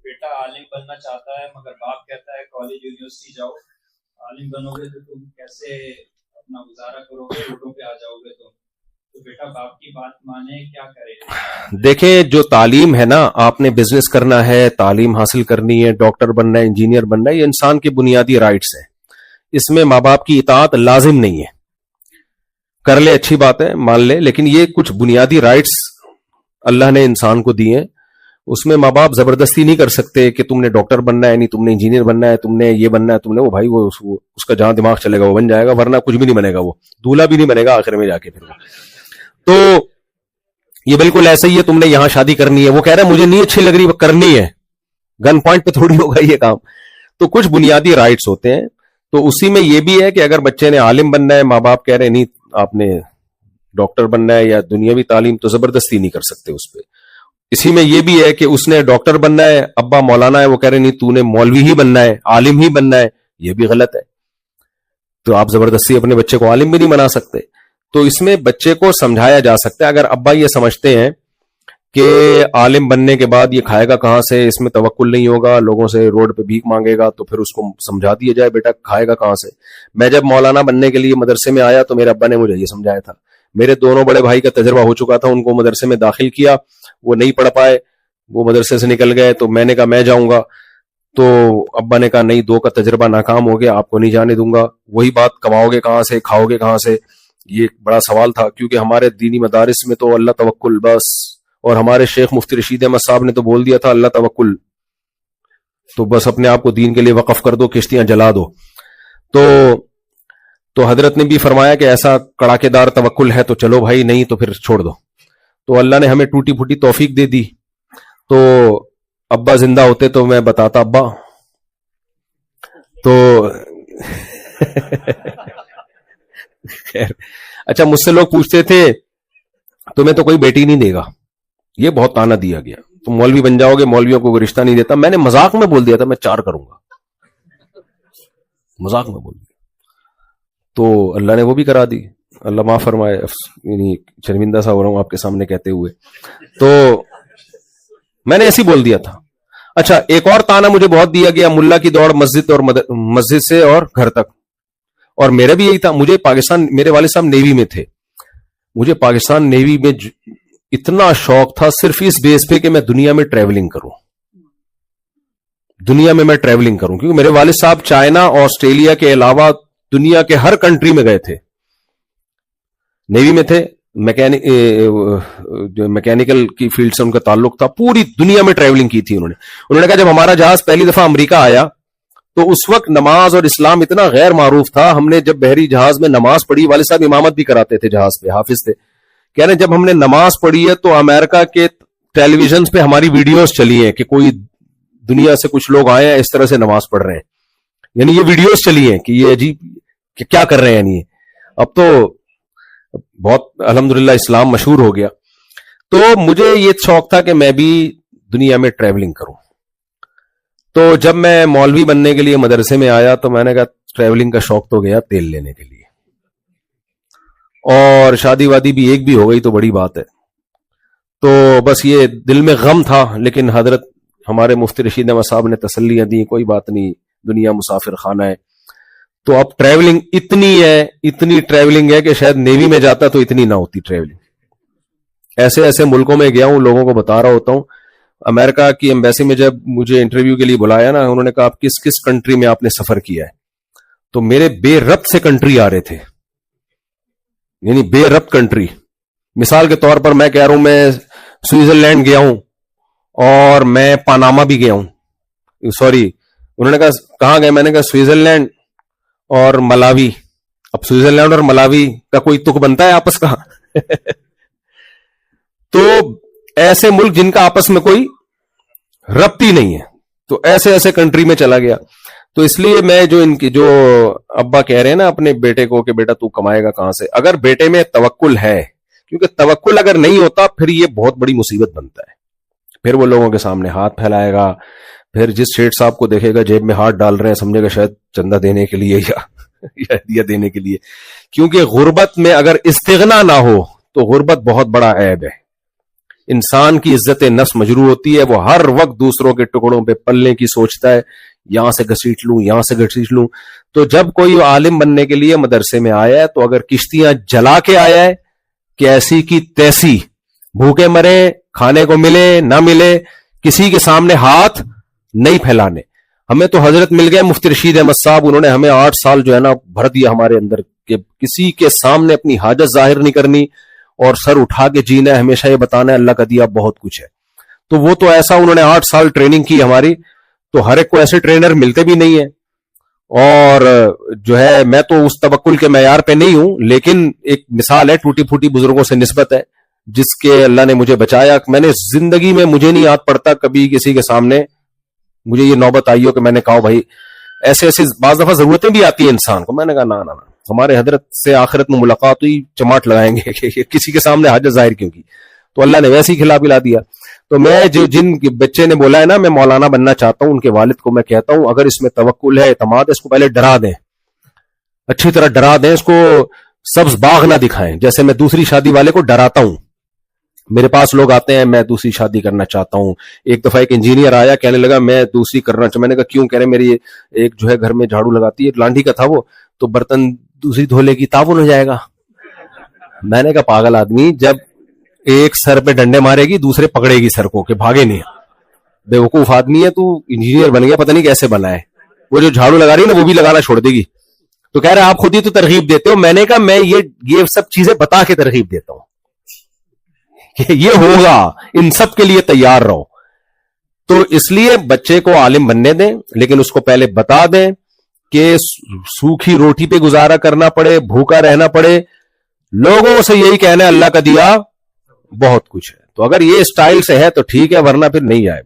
بیٹا عالم بننا چاہتا ہے مگر باپ کہتا ہے کالج یونیورسٹی جاؤ, عالم بنو گے تو تم کیسے اپنا گزارا کرو گے, روڈوں پہ آ جاؤ گے تو بیٹا باپ کی بات مانے, کیا کرے؟ دیکھیں جو تعلیم ہے نا, آپ نے بزنس کرنا ہے, تعلیم حاصل کرنی ہے, ڈاکٹر بننا ہے, انجینئر بننا ہے, یہ انسان کے بنیادی رائٹس ہیں. اس میں ماں باپ کی اطاعت لازم نہیں ہے. کر لے اچھی بات ہے, مان لے, لیکن یہ کچھ بنیادی رائٹس اللہ نے انسان کو دیے ہیں, اس میں ماں باپ زبردستی نہیں کر سکتے کہ تم نے ڈاکٹر بننا ہے, نہیں تم نے انجینئر بننا ہے, تم نے یہ بننا ہے, تم نے وہ. بھائی وہ اس کا جہاں دماغ چلے گا وہ بن جائے گا, ورنہ کچھ بھی نہیں بنے گا, وہ دولہا بھی نہیں بنے گا آخر میں جا کے. پھر وہ تو یہ بالکل ایسا ہی ہے, تم نے یہاں شادی کرنی ہے, وہ کہہ رہا ہے مجھے نہیں اچھی لگ رہی, وہ کرنی ہے, گن پوائنٹ پہ تھوڑی ہوگا یہ کام. تو کچھ بنیادی رائٹس ہوتے ہیں. تو اسی میں یہ بھی ہے کہ اگر بچے نے عالم بننا ہے, ماں باپ کہہ رہے ہیں نہیں آپ نے ڈاکٹر بننا ہے یا دنیاوی تعلیم, تو زبردستی نہیں کر سکتے اس پہ. اسی میں یہ بھی ہے کہ اس نے ڈاکٹر بننا ہے, ابا مولانا ہے, وہ کہہ رہے نہیں تو نے مولوی ہی بننا ہے, عالم ہی بننا ہے, یہ بھی غلط ہے. تو آپ زبردستی اپنے بچے کو عالم بھی نہیں بنا سکتے. تو اس میں بچے کو سمجھایا جا سکتا ہے. اگر ابا یہ سمجھتے ہیں کہ عالم بننے کے بعد یہ کھائے گا کہاں سے, اس میں توکل نہیں ہوگا, لوگوں سے روڈ پہ بھیک مانگے گا, تو پھر اس کو سمجھا دیا جائے بیٹا کھائے گا کہاں سے. میں جب مولانا بننے کے لیے مدرسے میں آیا تو میرے ابا نے مجھے یہ سمجھایا تھا. میرے دونوں بڑے بھائی کا تجربہ ہو چکا تھا, ان کو مدرسے میں داخل کیا, وہ نہیں پڑھ پائے, وہ مدرسے سے نکل گئے, تو میں نے کہا میں جاؤں گا. تو ابا نے کہا نہیں, 2 کا تجربہ ناکام ہو گیا, آپ کو نہیں جانے دوں گا. وہی بات, کماؤ گے کہاں سے, کھاؤ گے کہاں سے, یہ ایک بڑا سوال تھا. کیونکہ ہمارے دینی مدارس میں تو اللہ توکل بس, اور ہمارے شیخ مفتی رشید احمد صاحب نے تو بول دیا تھا اللہ توکل, تو بس اپنے آپ کو دین کے لیے وقف کر دو, کشتیاں جلا دو. تو حضرت نے بھی فرمایا کہ ایسا کڑاکے دار توکل ہے تو چلو بھائی, نہیں تو پھر چھوڑ دو. تو اللہ نے ہمیں ٹوٹی پھوٹی توفیق دے دی. تو ابا زندہ ہوتے تو میں بتاتا ابا, تو خیر. اچھا, مجھ سے لوگ پوچھتے تھے تمہیں تو کوئی بیٹی نہیں دے گا, یہ بہت تانا دیا گیا, تم مولوی بن جاؤ گے, مولویوں کو کوئی رشتہ نہیں دیتا. میں نے مذاق میں بول دیا تھا میں 4 کروں گا, مذاق میں بول دیا. تو اللہ نے وہ بھی کرا دی, اللہ معاف فرمائے, یعنی شرمندہ سا ہو رہا ہوں آپ کے سامنے کہتے ہوئے. تو میں نے ایسے بول دیا تھا. اچھا, ایک اور تانا مجھے بہت دیا گیا, ملا کی دوڑ مسجد سے اور گھر تک. اور میرا بھی یہی تھا. مجھے پاکستان, میرے والد صاحب نیوی میں تھے, مجھے پاکستان نیوی میں اتنا شوق تھا صرف اس بیس پہ کہ میں دنیا میں ٹریولنگ کروں, دنیا میں ٹریولنگ کروں. کیونکہ میرے والد صاحب چائنا, آسٹریلیا کے علاوہ دنیا کے ہر کنٹری میں گئے تھے, نیوی میں تھے, میکینیکل کی فیلڈ سے ان کا تعلق تھا, پوری دنیا میں ٹریولنگ کی تھی انہوں نے. کہا جب ہمارا جہاز پہلی دفعہ امریکہ آیا تو اس وقت نماز اور اسلام اتنا غیر معروف تھا. ہم نے جب بحری جہاز میں نماز پڑھی, والد صاحب امامت بھی کراتے تھے جہاز پہ, حافظ تھے, کہہ رہے جب ہم نے نماز پڑھی ہے تو امریکہ کے ٹیلی ویژن پہ ہماری ویڈیوز چلی ہیں کہ کوئی دنیا سے کچھ لوگ آئے ہیں اس طرح سے نماز پڑھ رہے ہیں, یعنی یہ ویڈیوز چلی ہیں کہ یہ عجیب کہ کیا کر رہے ہیں. یعنی اب تو بہت الحمدللہ اسلام مشہور ہو گیا. تو مجھے یہ شوق تھا کہ میں بھی دنیا میں ٹریولنگ کروں. تو جب میں مولوی بننے کے لیے مدرسے میں آیا تو میں نے کہا ٹریولنگ کا شوق تو گیا تیل لینے کے لیے, اور شادی وادی بھی ایک بھی ہو گئی تو بڑی بات ہے. تو بس یہ دل میں غم تھا, لیکن حضرت ہمارے مفتی رشید احمد صاحب نے تسلیاں دی, کوئی بات نہیں, دنیا مسافر خانہ ہے. تو اب ٹریولنگ اتنی ٹریولنگ ہے کہ شاید نیوی میں جاتا تو اتنی نہ ہوتی ٹریولنگ. ایسے ایسے ملکوں میں گیا ہوں, لوگوں کو بتا رہا ہوتا ہوں. امریکہ کی ایمبیسی میں جب مجھے انٹرویو کے لیے بلایا نا, انہوں نے کہا آپ کس کس کنٹری میں آپ نے سفر کیا ہے, تو میرے بے ربط سے کنٹری آ رہے تھے, یعنی بے ربط کنٹری. مثال کے طور پر میں کہہ رہا ہوں میں سوئٹزرلینڈ گیا ہوں اور میں پاناما بھی گیا ہوں. سوری, انہوں نے کہا کہاں گئے, میں نے کہا سوئٹزرلینڈ اور ملاوی. اب سوئٹزرلینڈ اور ملاوی کا کوئی تک بنتا ہے آپس کا؟ تو ایسے ملک جن کا آپس میں کوئی ربط ہی نہیں ہے, تو ایسے ایسے کنٹری میں چلا گیا. تو اس لیے میں جو ان کی جو ابا کہہ رہے ہیں نا اپنے بیٹے کو کہ بیٹا تو کمائے گا کہاں سے, اگر بیٹے میں توکل ہے, کیونکہ توکل اگر نہیں ہوتا پھر یہ بہت بڑی مصیبت بنتا ہے. پھر وہ لوگوں کے سامنے ہاتھ پھیلائے گا, پھر جس شیٹ صاحب کو دیکھے گا جیب میں ہاتھ ڈال رہے ہیں سمجھے گا شاید چندہ دینے کے لیے یا ہدیہ دینے کے لیے. کیونکہ غربت میں اگر استغنا نہ ہو تو غربت بہت بڑا عیب ہے. انسان کی عزت نفس مجروح ہوتی ہے, وہ ہر وقت دوسروں کے ٹکڑوں پہ پلنے کی سوچتا ہے, یہاں سے گھسیٹ لوں یہاں سے گھسیٹ لوں. تو جب کوئی عالم بننے کے لیے مدرسے میں آیا ہے تو اگر کشتیاں جلا کے آیا ہے کہ ایسی کی تیسی, بھوکے مرے, کھانے کو ملے نہ ملے, کسی کے سامنے ہاتھ نہیں پھیلانے. ہمیں تو حضرت مل گئے مفتی رشید احمد صاحب, انہوں نے ہمیں 8 سال جو ہے نا بھر دیا ہمارے اندر کہ کسی کے سامنے اپنی حاجت ظاہر نہیں کرنی اور سر اٹھا کے جینا ہے, ہمیشہ یہ بتانا ہے اللہ کا دیا بہت کچھ ہے. تو وہ تو ایسا انہوں نے 8 سال ٹریننگ کی ہماری, تو ہر ایک کو ایسے ٹرینر ملتے بھی نہیں ہیں. اور جو ہے میں تو اس توکل کے معیار پہ نہیں ہوں, لیکن ایک مثال ہے ٹوٹی پھوٹی بزرگوں سے نسبت ہے جس کے اللہ نے مجھے بچایا. میں نے زندگی میں مجھے نہیں یاد پڑتا کبھی کسی کے سامنے مجھے یہ نوبت آئی ہو کہ میں نے کہا بھائی ایسے ایسے بعض دفعہ ضرورتیں بھی آتی ہیں انسان کو. میں نے کہا نا ہمارے حضرت سے آخرت میں ملاقات ہوئی چماٹ لگائیں گے کہ کسی کے سامنے حاجت ظاہر کیوں کی, تو اللہ نے ویسے ہی کھلا پلا دیا. تو میں جن بچے نے بولا ہے نا میں مولانا بننا چاہتا ہوں, ان کے والد کو میں کہتا ہوں اگر اس میں توکل ہے اعتماد ہے اس کو پہلے ڈرا دیں, اچھی طرح ڈرا دیں, اس کو سبز باغ نہ دکھائیں. جیسے میں دوسری شادی والے کو ڈراتا ہوں, میرے پاس لوگ آتے ہیں میں دوسری شادی کرنا چاہتا ہوں. ایک دفعہ ایک انجینئر آیا کہنے لگا میں دوسری کرنا چاہتا ہوں. میں نے کہا کیوں؟ کہہ رہے میری ایک جو ہے گھر میں جھاڑو لگاتی ہے, لانڈی کا تھا وہ, تو برتن دوسری دھولے کی تعاون ہو جائے گا. میں نے کہا پاگل آدمی, جب ایک سر پہ ڈنڈے مارے گی دوسرے پکڑے گی سر کو کہ بھاگے نہیں. بے وقوف آدمی ہے, تو انجینئر بن گیا پتہ نہیں کیسے بنا ہے. وہ جو جھاڑو لگا رہی ہے نا وہ بھی لگانا چھوڑ دے گی. تو کہہ رہے آپ خود ہی تو ترغیب دیتے ہو. میں نے کہا میں یہ سب چیزیں بتا کے ترغیب دیتا ہوں کہ یہ ہوگا, ان سب کے لیے تیار رہو. تو اس لیے بچے کو عالم بننے دیں, لیکن اس کو پہلے بتا دیں کہ سوکھی روٹی پہ گزارا کرنا پڑے, بھوکا رہنا پڑے, لوگوں سے یہی کہنا ہے اللہ کا دیا بہت کچھ ہے. تو اگر یہ اسٹائل سے ہے تو ٹھیک ہے, ورنہ پھر نہیں آئے,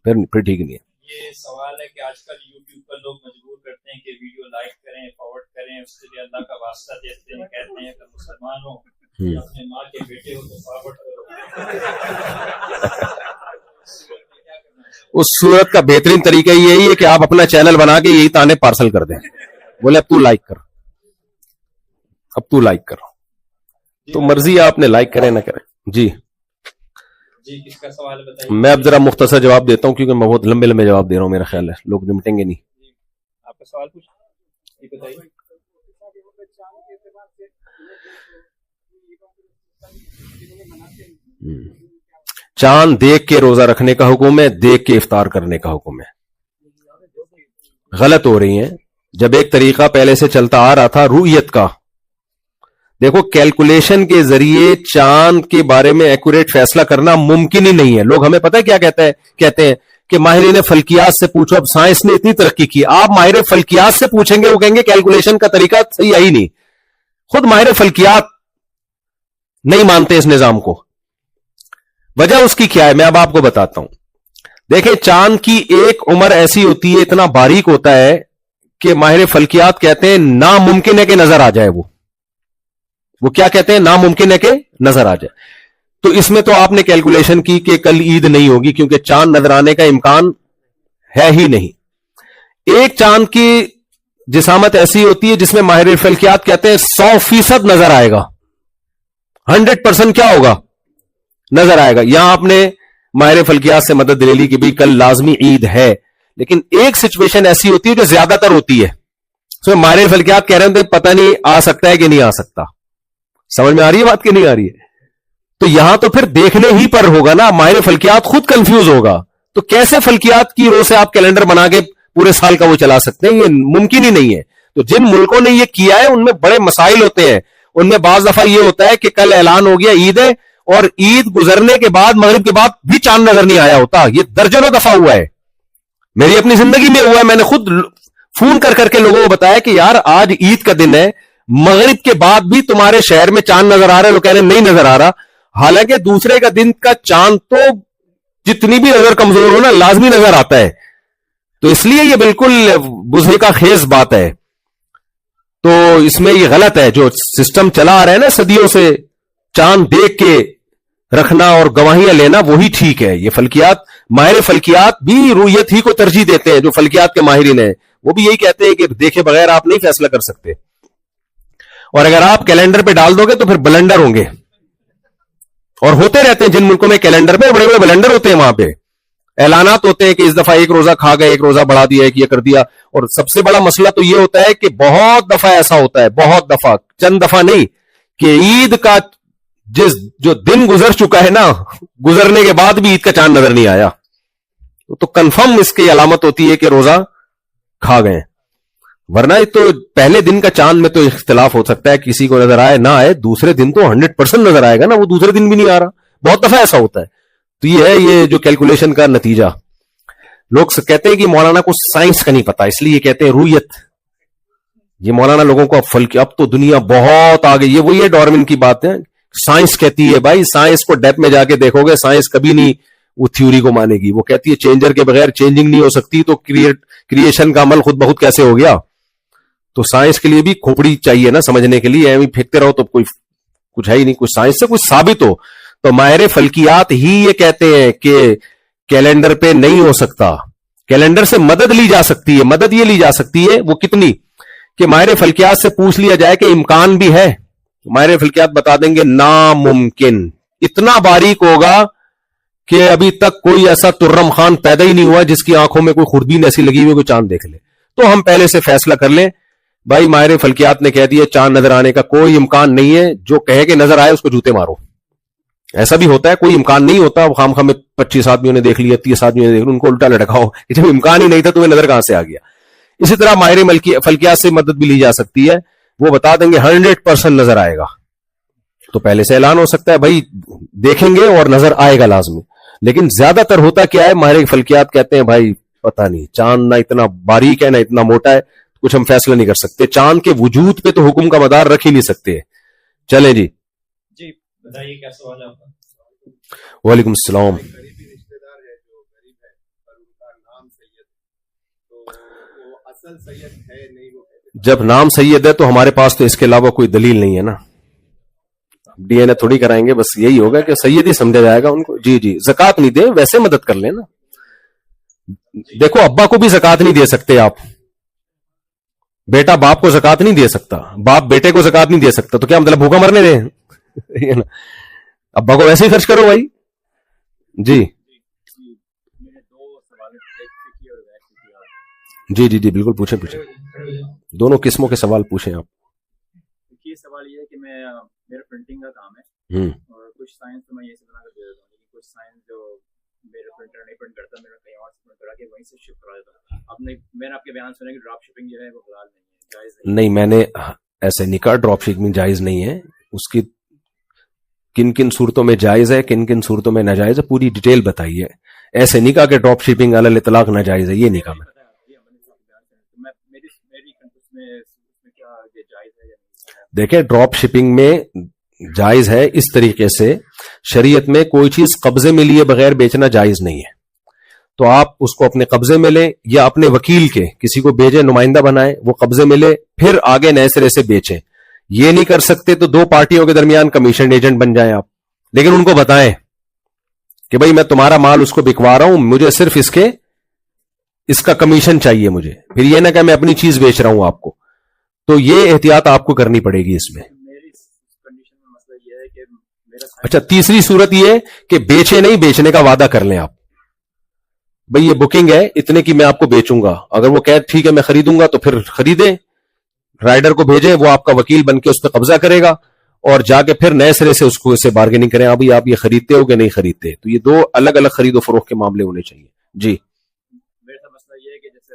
پھر ٹھیک نہیں ہے. یہ سوال ہے کہ آج کل یوٹیوب پر لوگ مجبور کرتے ہیں کہ ویڈیو لائک کریں, فارورڈ کریں, اس کے لیے اللہ کا واسطہ دیتے ہیں, کہتے ہیں کہ مسلمان ہو اپنے ماں کے بیٹے ہو تو فارورڈ کرو. اس صورت کا بہترین طریقہ یہی ہے کہ آپ اپنا چینل بنا کے یہی تانے پارسل کر دیں, بولے اب تو لائک کر, اب تو لائک کر, تو مرضی آپ نے لائک کریں نہ کریں. جی کس کا سوال بتائیے. میں اب ذرا مختصر جواب دیتا ہوں کیونکہ میں بہت لمبے لمبے جواب دے رہا ہوں, میرا خیال ہے لوگ نمٹیں گے نہیں. آپ کا سوال پوچھ بتائیے. چاند دیکھ کے روزہ رکھنے کا حکم ہے, دیکھ کے افطار کرنے کا حکم ہے. غلط ہو رہی ہیں. جب ایک طریقہ پہلے سے چلتا آ رہا تھا رؤیت کا, دیکھو کیلکولیشن کے ذریعے چاند کے بارے میں ایکوریٹ فیصلہ کرنا ممکن ہی نہیں ہے. لوگ ہمیں پتہ ہے کیا کہتے ہیں کہ ماہرین فلکیات سے پوچھو. اب سائنس نے اتنی ترقی کی, آپ ماہر فلکیات سے پوچھیں گے وہ کہیں گے کیلکولیشن کا طریقہ صحیح آئی نہیں. خود ماہر فلکیات نہیں مانتے اس نظام کو. وجہ اس کی کیا ہے میں اب آپ کو بتاتا ہوں. دیکھیں چاند کی ایک عمر ایسی ہوتی ہے, اتنا باریک ہوتا ہے کہ ماہر فلکیات کہتے ہیں ناممکن ہے کہ نظر آ جائے. وہ کیا کہتے ہیں, ناممکن ہے کہ نظر آ جائے. تو اس میں تو آپ نے کیلکولیشن کی کہ کل عید نہیں ہوگی کیونکہ چاند نظر آنے کا امکان ہے ہی نہیں. ایک چاند کی جسامت ایسی ہوتی ہے جس میں ماہر فلکیات کہتے ہیں 100% نظر آئے گا, 100% کیا ہوگا, نظر آئے گا. یہاں آپ نے ماہر فلکیات سے مدد لے لی کہ بھئی کل لازمی عید ہے, لیکن ایک سچویشن ایسی ہوتی ہے جو زیادہ تر ہوتی ہے, سو ماہر فلکیات کہہ رہے ہیں پتہ نہیں آ سکتا ہے کہ نہیں آ سکتا. سمجھ میں آ رہی ہے بات کہ نہیں آ رہی ہے؟ تو یہاں تو پھر دیکھنے ہی پر ہوگا نا, ماہر فلکیات خود کنفیوز ہوگا. تو کیسے فلکیات کی رو سے آپ کیلنڈر بنا کے پورے سال کا وہ چلا سکتے ہیں, یہ ممکن ہی نہیں ہے. تو جن ملکوں نے یہ کیا ہے ان میں بڑے مسائل ہوتے ہیں. ان میں بعض دفعہ یہ ہوتا ہے کہ کل اعلان ہو گیا عید ہے, اور عید گزرنے کے بعد مغرب کے بعد بھی چاند نظر نہیں آیا ہوتا. یہ درجنوں دفعہ ہوا ہے, میری اپنی زندگی میں ہوا ہے. میں نے خود فون کر کے لوگوں کو بتایا کہ یار آج عید کا دن ہے, مغرب کے بعد بھی تمہارے شہر میں چاند نظر آ رہا ہے. لوگ کہہ رہے ہیں نہیں نظر آ رہا, حالانکہ دوسرے کا دن کا چاند تو جتنی بھی نظر کمزور ہو نا لازمی نظر آتا ہے. تو اس لیے یہ بالکل بزدل کا خیز بات ہے. تو اس میں یہ غلط ہے جو سسٹم چلا آ رہا ہے نا صدیوں سے, چاند دیکھ کے رکھنا اور گواہیاں لینا وہی ٹھیک ہے. یہ فلکیات ماہر فلکیات بھی رؤیت ہی کو ترجیح دیتے ہیں. جو فلکیات کے ماہرین ہیں وہ بھی یہی کہتے ہیں کہ دیکھے بغیر آپ نہیں فیصلہ کر سکتے, اور اگر آپ کیلنڈر پہ ڈال دو گے تو پھر بلنڈر ہوں گے, اور ہوتے رہتے ہیں. جن ملکوں میں کیلنڈر پہ بڑے بڑے بلنڈر ہوتے ہیں وہاں پہ اعلانات ہوتے ہیں کہ اس دفعہ ایک روزہ کھا گئے, ایک روزہ بڑھا دیا, ایک یہ کر دیا. اور سب سے بڑا مسئلہ تو یہ ہوتا ہے کہ بہت دفعہ ایسا ہوتا ہے, بہت دفعہ, چند دفعہ نہیں, کہ عید کا جو دن گزر چکا ہے نا, گزرنے کے بعد بھی عید کا چاند نظر نہیں آیا. تو کنفرم اس کی علامت ہوتی ہے کہ روزہ کھا گئے. ورنہ تو پہلے دن کا چاند میں تو اختلاف ہو سکتا ہے, کسی کو نظر آئے نہ آئے, دوسرے دن تو 100% نظر آئے گا نا, وہ دوسرے دن بھی نہیں آ رہا. بہت دفعہ ایسا ہوتا ہے. تو یہ ہے یہ جو کیلکولیشن کا نتیجہ. لوگ کہتے ہیں کہ مولانا کو سائنس کا نہیں پتا, اس لیے کہتے ہیں رویت. یہ مولانا لوگوں کو اب تو دنیا بہت آگے, یہ وہی ہے ڈارون کی بات ہے. سائنس کہتی ہے بھائی, سائنس کو ڈیپ میں جا کے دیکھو گے, سائنس کبھی نہیں وہ تھیوری کو مانے گی. وہ کہتی ہے چینجر کے بغیر چینجنگ نہیں ہو سکتی, تو کریشن کا عمل خود بخود کیسے ہو گیا. تو سائنس کے لیے بھی کھوپڑی چاہیے نا سمجھنے کے لیے, ایویں پھینکتے رہو تو کوئی کچھ ہے ہی نہیں. کچھ سائنس سے کچھ ثابت ہو. تو ماہر فلکیات ہی یہ کہتے ہیں کہ کیلنڈر پہ نہیں ہو سکتا, کیلنڈر سے مدد لی جا سکتی ہے. مدد یہ لی جا سکتی ہے, وہ کتنی, کہ ماہر فلکیات سے پوچھ لیا جائے کہ امکان بھی ہے. ماہر فلکیات بتا دیں گے ناممکن, اتنا باریک ہوگا کہ ابھی تک کوئی ایسا ترم خان پیدا ہی نہیں ہوا جس کی آنکھوں میں کوئی خوردبین ایسی لگی ہوئی کوئی چاند دیکھ لے. تو ہم پہلے سے فیصلہ کر لیں بھائی, ماہر فلکیات نے کہہ دیا چاند نظر آنے کا کوئی امکان نہیں ہے. جو کہے کہ نظر آئے اس کو جوتے مارو. ایسا بھی ہوتا ہے, کوئی امکان نہیں ہوتا, خام خواہ میں 25 آدمیوں نے دیکھ لیا, 30 آدمیوں نے دیکھ لیا, ان کو الٹا لٹکاؤ کہ جب امکان ہی نہیں تھا تمہیں نظر کہاں سے آ گیا. اسی طرح ماہر فلکیات سے مدد بھی لی جا سکتی ہے. وہ بتا دیں گے 100% نظر آئے گا. تو پہلے سے اعلان ہو سکتا ہے بھائی دیکھیں گے اور نظر آئے گا لازمی. لیکن زیادہ تر ہوتا کیا ہے, ماہر فلکیات کہتے ہیں بھائی پتہ نہیں, چاند نہ اتنا باریک ہے نہ اتنا موٹا ہے, کچھ ہم فیصلہ نہیں کر سکتے. چاند کے وجود پہ تو حکم کا مدار رکھ ہی نہیں سکتے. چلیں جی جی بتائیے کیا سوال ہے آپ کا. وعلیکم السلام. قریبی رشتہ دار ہے جو غریب ہے پر ان کا نام سید, تو وہ اصل سید ہے نہیں. وہ جب نام سید ہے تو ہمارے پاس تو اس کے علاوہ کوئی دلیل نہیں ہے نا, ڈی این اے تھوڑی کرائیں گے, بس یہی ہوگا کہ سید ہی سمجھا جائے گا ان کو. جی جی, زکات نہیں دیں, ویسے مدد کر لیں نا. دیکھو ابا کو بھی زکات نہیں دے سکتے آپ, بیٹا باپ کو زکات نہیں دے سکتا, باپ بیٹے کو زکات نہیں دے سکتا, تو کیا مطلب بھوکا مرنے دیں. ابا کو ویسے ہی خرچ کرو بھائی. جی جی جی جی بالکل پوچھیں پوچھیں, دونوں قسموں کے سوال پوچھیں آپ. یہ سوال یہ ہے کہ میرا پرنٹنگ کا کام ہے, اور کچھ سائنس تو میں یہ سے بنا کر دے دیتا ہوں, لیکن کچھ سائنس جو میرا پرنٹر نہیں پرنٹ کرتا, میرا کہیں اور سے پرنٹ کرا کے وہیں سے شپ کرا دیتا ہوں. میں نے آپ کے بیان سنا کہ ڈراپ شپنگ جو ہے وہ حلال نہیں ہے, جائز نہیں. میں نے ایسے نہیں کہا ڈراپ شپنگ جائز نہیں ہے. اس کی کن کن صورتوں میں جائز ہے, کن کن صورتوں میں ناجائز ہے, پوری ڈیٹیل بتائیے. ایسے نہیں کہا کہ ڈراپ شپنگ علی الاطلاق ناجائز ہے, یہ نہیں کہا میں. دیکھیں ڈراپ شپنگ میں جائز ہے اس طریقے سے, شریعت میں کوئی چیز قبضے میں لیے بغیر بیچنا جائز نہیں ہے. تو آپ اس کو اپنے قبضے میں لیں یا اپنے وکیل کے کسی کو بھیجیں, نمائندہ بنائیں, وہ قبضے میں لے, پھر آگے نئے سرے سے بیچیں. یہ نہیں کر سکتے تو 2 پارٹیوں کے درمیان کمیشن ایجنٹ بن جائیں آپ, لیکن ان کو بتائیں کہ بھائی میں تمہارا مال اس کو بکوا رہا ہوں, مجھے صرف اس کا کمیشن چاہیے مجھے. پھر یہ نہ کہ میں اپنی چیز بیچ رہا ہوں آپ کو. تو یہ احتیاط آپ کو کرنی پڑے گی اس میں. اچھا, تیسری صورت یہ ہے کہ بیچے نہیں, بیچنے کا وعدہ کر لیں آپ. بھئی یہ بکنگ ہے اتنے کی میں آپ کو بیچوں گا, اگر وہ کہے ٹھیک ہے میں خریدوں گا تو پھر خریدیں, رائڈر کو بھیجیں, وہ آپ کا وکیل بن کے اس پہ قبضہ کرے گا, اور جا کے پھر نئے سرے سے اس کو اسے بارگیننگ کریں, ابھی آپ یہ خریدتے ہو کہ نہیں خریدتے. تو یہ 2 الگ الگ خرید و فروخت کے معاملے ہونے چاہیے. جی میرا مسئلہ یہ ہے کہ جیسے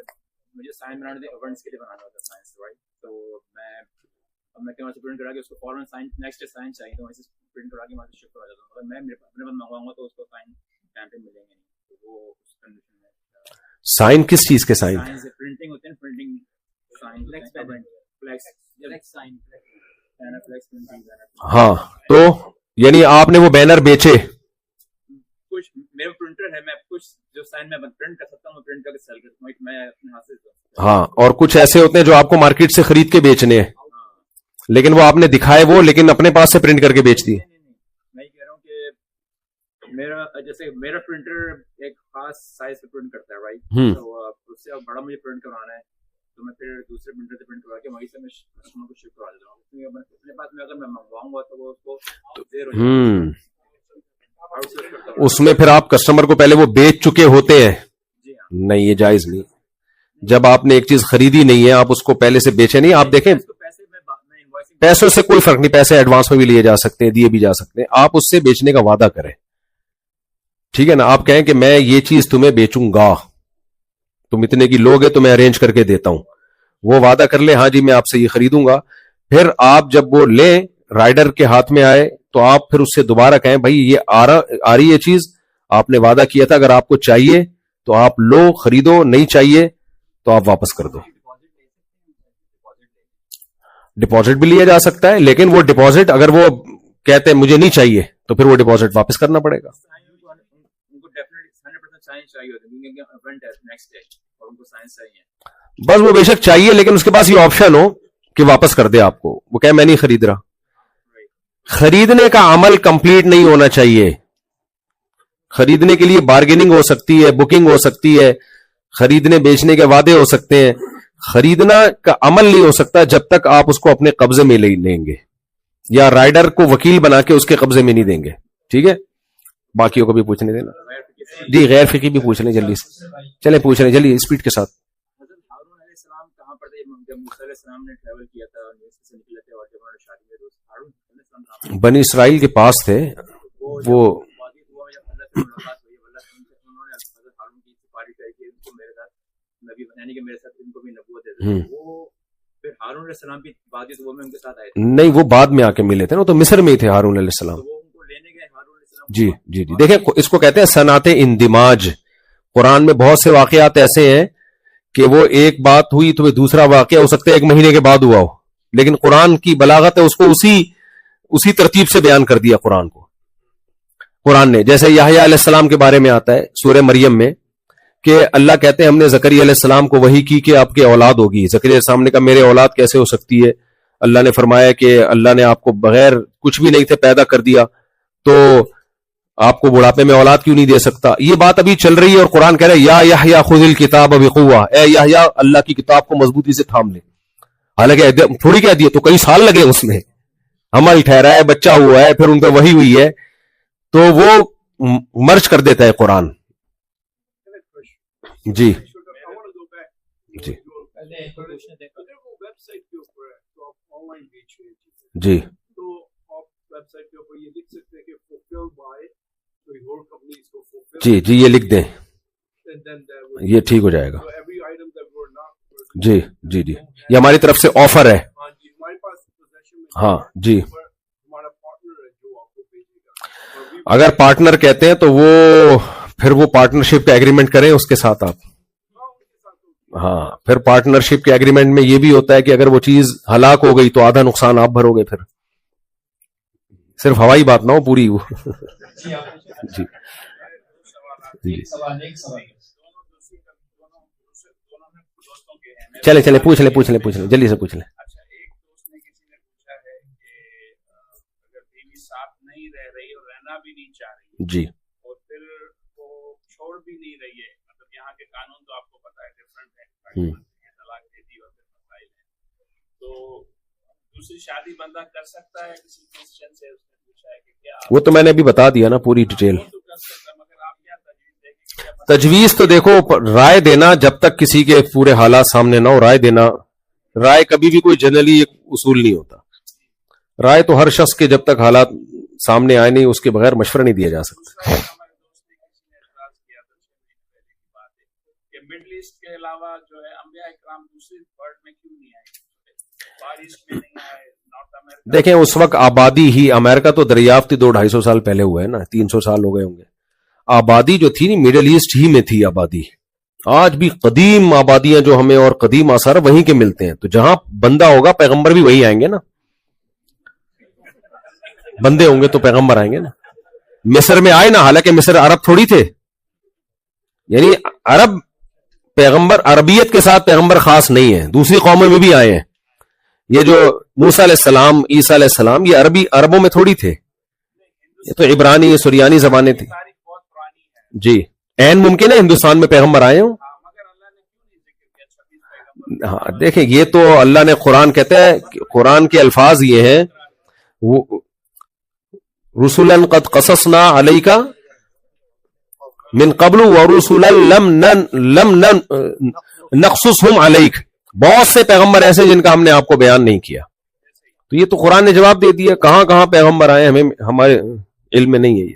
مجھے سائن بنانا تھا, ایونٹس کے لیے بنانا ہوتا ہے سائنس, رائٹ. تو میں کہاں سے پرنٹ کرا کے اس کو فوراً سائن نیکسٹ سائن چاہیے, تو وہیں سے پرنٹ کرا کے وہاں سے شپ کرا دیتا ہوں. اگر میں اپنے پاس منگواؤں گا تو اس کو سائن ٹائم پہ ملیں گے نہیں. تو وہ اس کنڈیشن میں سائن کس چیز کے سائن؟ پرنٹنگ ہوتے ہیں, پرنٹنگ سائن. ہاں, تو یعنی آپ نے وہ بینر بیچے. کچھ میرا پرنٹر ہے, میں کچھ جو سائن میں پرنٹ کر سکتا ہوں میں پرنٹ کر کے سیل کرتا ہوں, میں اپنے ہاتھ سے. ہاں, اور کچھ ایسے ہوتے ہیں جو آپ کو مارکیٹ سے خرید کے بیچنے ہیں, لیکن وہ آپ نے دکھائے وہ, لیکن اپنے پاس سے پرنٹ کر کے بیچ دیے. میں یہ کہہ رہا ہوں کہ میرا پرنٹر ایک خاص سائز پہ پرنٹ کرتا ہے, رائٹ. تو اس سے بڑا مجھے پرنٹ کروانا ہے تو میں پھر دوسرے پرنٹر سے پرنٹ کروا کے وہیں سے میں کسٹمر کو شپ کروا دیتا ہوں. اپنے پاس میں اگر میں منگواؤں گا تو وہ اس کو دیر ہو جائے گا. اس میں پھر آپ کسٹمر کو پہلے وہ بیچ چکے ہوتے ہیں. نہیں, یہ جائز نہیں. جب آپ نے ایک چیز خریدی نہیں ہے, آپ اس کو پہلے سے بیچے نہیں. آپ دیکھیں پیسوں سے کوئی فرق نہیں, پیسے ایڈوانس میں بھی لیے جا سکتے ہیں, دیے بھی جا سکتے ہیں. آپ اس سے بیچنے کا وعدہ کریں. ٹھیک ہے نا, آپ کہیں کہ میں یہ چیز تمہیں بیچوں گا, تم اتنے کی لوگ ہے تو میں ارینج کر کے دیتا ہوں, وہ وعدہ کر لے ہاں جی میں آپ سے یہ خریدوں گا, پھر آپ جب وہ لیں رائڈر کے ہاتھ میں آئے تو آپ پھر اس سے دوبارہ کہیں بھائی یہ آ رہی ہے چیز, آپ نے وعدہ کیا تھا, اگر آپ کو چاہیے تو آپ لو خریدو, نہیں چاہیے تو آپ واپس کر دو. ڈپازٹ بھی لیا جا سکتا ہے, لیکن وہ ڈپازٹ اگر وہ کہتے ہیں مجھے نہیں چاہیے تو پھر وہ ڈپازٹ واپس کرنا پڑے گا. بس وہ بے شک چاہیے, لیکن اس کے پاس یہ آپشن ہو کہ واپس کر دے آپ کو, وہ کہے میں نہیں خرید رہا. خریدنے کا عمل کمپلیٹ نہیں ہونا چاہیے. خریدنے کے لیے بارگیننگ ہو سکتی ہے, بکنگ ہو سکتی ہے, خریدنے بیچنے کے وعدے ہو سکتے ہیں, خریدنا کا عمل نہیں ہو سکتا جب تک آپ اس کو اپنے قبضے میں لیں گے یا رائڈر کو وکیل بنا کے اس کے قبضے میں نہیں دیں گے. ٹھیک ہے, باقیوں کو بھی پوچھنے دینا. جی غیر فقی بھی پوچھ لیں جلدی سے, چلیں پوچھ لیں جلدی اسپیڈ کے ساتھ. بنی اسرائیل کے پاس تھے وہ, نہیں وہ بعد میں آ کے ملے تھے نا, تو مصر میں ہی تھے ہارون علیہ السلام. جی جی جی دیکھیں اس کو کہتے ہیں صنعت اندماج. قرآن میں بہت سے واقعات ایسے ہیں کہ وہ ایک بات ہوئی تو دوسرا واقعہ ہو سکتا ہے 1 مہینے کے بعد ہوا ہو, لیکن قرآن کی بلاغت ہے اس کو اسی ترتیب سے بیان کر دیا قرآن نے. جیسے یحییٰ علیہ السلام کے بارے میں آتا ہے سورہ مریم میں کہ اللہ کہتے ہیں ہم نے زکریا علیہ السلام کو وحی کی کہ آپ کے اولاد ہوگی. زکریا علیہ السلام نے کہا میرے اولاد کیسے ہو سکتی ہے, اللہ نے فرمایا کہ اللہ نے آپ کو بغیر کچھ بھی نہیں تھے پیدا کر دیا, تو آپ کو بڑھاپے میں اولاد کیوں نہیں دے سکتا. یہ بات ابھی چل رہی ہے اور قرآن کہہ رہا ہے یا یحییٰ خذ الکتاب بقوہ, اے یحییٰ اللہ کی کتاب کو مضبوطی سے تھام لے. حالانکہ تھوڑی کہہ دیا, تو کئی سال لگے اس میں, عمل ٹھہرا ہے, بچہ ہوا ہے, پھر ان پہ وحی ہوئی ہے, تو وہ مرج کر دیتا ہے قرآن. جی جی جی جی جی یہ لکھ دیں, یہ ٹھیک ہو جائے گا. جی جی جی یہ ہماری طرف سے آفر ہے. ہاں جی, اگر پارٹنر کہتے ہیں تو وہ پھر وہ پارٹنرشپ کا ایگریمنٹ کریں اس کے ساتھ آپ. ہاں پھر پارٹنرشپ کے ایگریمنٹ میں یہ بھی ہوتا ہے کہ اگر وہ چیز ہلاک ہو گئی تو آدھا نقصان آپ بھرو گے, پھر صرف ہوائی بات نہ ہو پوری وہ. جی چلے پوچھ لیں جلدی سے پوچھ لیں. جی اور پھر وہ چھوڑ بھی نہیں رہی ہے, مطلب یہاں کے قانون تو آپ کو پتا ہے ڈفرنٹ ہے, طلاق دے دی اور پھر مسائل ہیں, تو دوسری شادی بندہ کر سکتا ہے کسی کرسچن سے, اس نے پوچھا ہے کہ کیا, وہ تو میں نے ابھی بتا دیا نا پوری ڈیٹیل. مگر آپ کیا تجویز دیں گے؟ تجویز تو دیکھو رائے دینا جب تک کسی کے پورے حالات سامنے نہ ہو, رائے دینا, رائے کبھی بھی کوئی جنرلی ایک اصول نہیں ہوتا. رائے تو ہر شخص کے جب تک حالات سامنے آئے نہیں اس کے بغیر مشورہ نہیں دیا جا سکتا. مڈل ایسٹ کے علاوہ جو ہے انبیاء اکرام دوسری ورلڈ میں کیوں نہیں آئے, فار ایسٹ میں نہیں آئے, نارتھ امریکہ. دیکھیں اس وقت آبادی ہی, امریکہ تو دریافت 200-250 سال پہلے ہوا ہے نا, 300 سال ہو گئے ہوں گے. آبادی جو تھی مڈل ایسٹ ہی میں تھی آبادی. آج بھی قدیم آبادیاں جو ہمیں اور قدیم آثار وہیں کے ملتے ہیں, تو جہاں بندہ ہوگا پیغمبر بھی وہیں آئیں گے نا, بندے ہوں گے تو پیغمبر آئیں گے نا. مصر میں آئے نا, حالانکہ مصر عرب تھوڑی تھے, یعنی عرب پیغمبر, عربیت کے ساتھ پیغمبر خاص نہیں ہے, دوسری قوموں میں بھی آئے ہیں. یہ جو موسیٰ علیہ السلام, عیسیٰ علیہ السلام, یہ عربوں میں تھوڑی تھے, یہ تو عبرانی سریانی زبانیں تھیں. جی عین ممکن ہے ہندوستان میں پیغمبر آئے ہوں. ہاں دیکھیں یہ تو اللہ نے قرآن کہتا ہے, قرآن کے الفاظ یہ ہیں رسولا قد قصصنا علیک من قبل ورسولا لم نقصصهم علیک. بہت سے پیغمبر ایسے جن کا ہم نے آپ کو بیان نہیں کیا. تو یہ تو قرآن نے جواب دے دیا, کہاں کہاں پیغمبر آئے ہمیں ہمارے علم میں نہیں ہے. یہ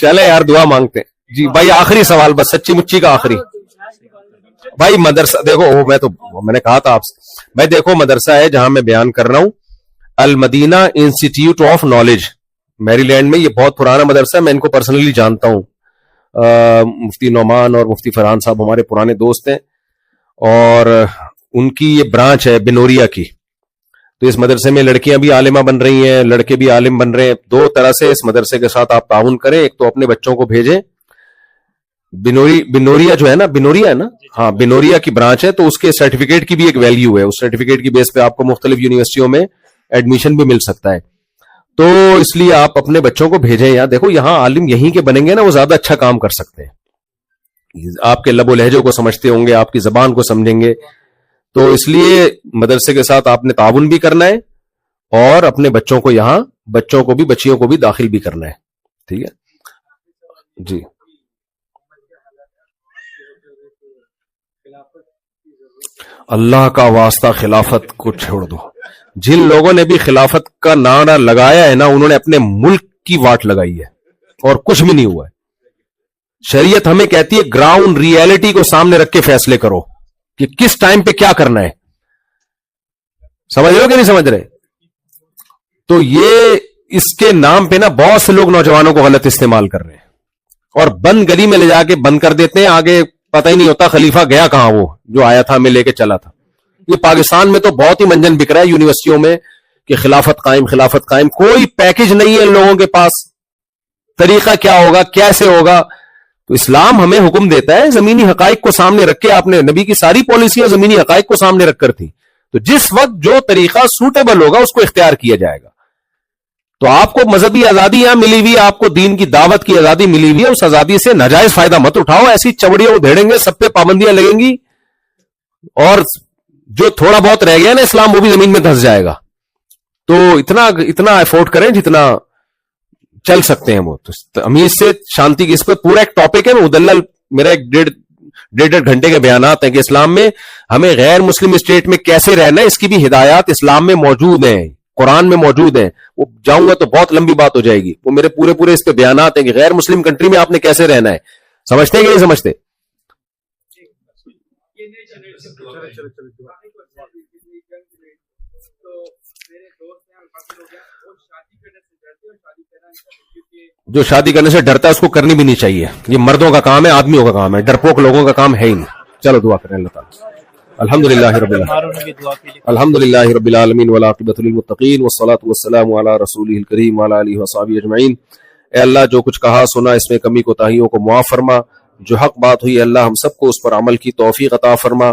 چلے یار دعا مانگتے ہیں جی بھائی. آخری سوال بس سچی مچی کا آخری. بھائی مدرسہ دیکھو, میں نے کہا تھا آپ سے بھائی, دیکھو مدرسہ ہے جہاں میں بیان کر رہا ہوں, المدینہ انسٹیٹیوٹ آف نالج, میری لینڈ میں. یہ بہت پرانا مدرسہ ہے, میں ان کو پرسنلی جانتا ہوں. مفتی نعمان اور مفتی فرحان صاحب ہمارے پرانے دوست ہیں, اور ان کی یہ برانچ ہے بنوریا کی. تو اس مدرسے میں لڑکیاں بھی عالمہ بن رہی ہیں, لڑکے بھی عالم بن رہے ہیں. دو طرح سے اس مدرسے کے ساتھ آپ تعاون کریں. ایک تو اپنے بچوں کو بھیجیں, بنوریا جو ہے نا, بنوریا ہے نا, ہاں بنوریا کی برانچ ہے, تو اس کے سرٹیفکیٹ کی بھی ایک ویلیو ہے. اس سرٹیفکیٹ کی بیس پہ آپ کو مختلف یونیورسٹیوں میں ایڈمیشن بھی مل سکتا ہے. تو اس لیے آپ اپنے بچوں کو بھیجیں. یا دیکھو یہاں عالم یہیں کے بنیں گے نا, وہ زیادہ اچھا کام کر سکتے ہیں. آپ کے لب و لہجوں کو سمجھتے ہوں گے, آپ کی زبان کو سمجھیں گے. تو اس لیے مدرسے کے ساتھ آپ نے تعاون بھی کرنا ہے, اور اپنے بچوں کو یہاں, بچوں کو بھی بچیوں کو بھی داخل بھی کرنا ہے. ٹھیک ہے جی. اللہ کا واسطہ خلافت کو چھوڑ دو. جن لوگوں نے بھی خلافت کا نعرہ لگایا ہے نا, انہوں نے اپنے ملک کی واٹ لگائی ہے, اور کچھ بھی نہیں ہوا ہے. شریعت ہمیں کہتی ہے گراؤنڈ ریئلٹی کو سامنے رکھ کے فیصلے کرو کہ کس ٹائم پہ کیا کرنا ہے. سمجھ رہے ہو کہ نہیں سمجھ رہے؟ تو یہ اس کے نام پہ نا بہت سے لوگ نوجوانوں کو غلط استعمال کر رہے ہیں, اور بند گلی میں لے جا کے بند کر دیتے ہیں. آگے پتہ ہی نہیں ہوتا خلیفہ گیا کہاں, وہ جو آیا تھا ہمیں لے کے چلا تھا. یہ پاکستان میں تو بہت ہی منجن بک رہا ہے یونیورسٹیوں میں کہ خلافت قائم, خلافت قائم. کوئی پیکج نہیں ہے ان لوگوں کے پاس. طریقہ کیا ہوگا, کیسے ہوگا؟ تو اسلام ہمیں حکم دیتا ہے زمینی حقائق کو سامنے رکھ کے. آپ نے نبی کی ساری پالیسیاں زمینی حقائق کو سامنے رکھ کر تھی. تو جس وقت جو طریقہ سوٹیبل ہوگا اس کو اختیار کیا جائے گا. تو آپ کو مذہبی آزادی یہاں ملی ہوئی, آپ کو دین کی دعوت کی آزادی ملی ہوئی ہے. اس آزادی سے ناجائز فائدہ مت اٹھاؤ. ایسی چوڑیاں ادھیڑیں گے, سب پہ پابندیاں لگیں گی, اور جو تھوڑا بہت رہ گیا نا اسلام, وہ بھی زمین میں دھس جائے گا. تو اتنا ایفورٹ کریں جتنا چل سکتے ہیں. وہ تو امیر سے شانتی کی, اس پہ پورا ایک ٹاپک ہے مدلل, میرا ایک ڈیڑھ گھنٹے کے بیانات ہیں کہ اسلام میں ہمیں غیر مسلم اسٹیٹ میں کیسے رہنا ہے. اس کی بھی ہدایات اسلام میں موجود ہیں, قرآن میں موجود ہیں. وہ جاؤں گا تو بہت لمبی بات ہو جائے گی. وہ میرے پورے اس پہ بیانات ہیں کہ غیر مسلم کنٹری میں آپ نے کیسے رہنا ہے. سمجھتے ہیں کہ نہیں سمجھتے؟ جو شادی کرنے سے ڈرتا ہے اس کو کرنی بھی نہیں چاہیے. یہ مردوں کا کام ہے, آدمیوں کا کام ہے. ڈرپوک لوگوں کا کام ہے ہی نہیں. چلو دعا کریں اللہ تعالیٰ. الحمدللہ رب العالمین والعاقبۃ للمتقین والصلاۃ والسلام علی رسولہ الکریم وعلی آلہ وصحبہ اجمعین. اے اللہ جو کچھ کہا سنا اس میں کمی کوتاہیوں کو معاف فرما. جو حق بات ہوئی اللہ ہم سب کو اس پر عمل کی توفیق عطا فرما.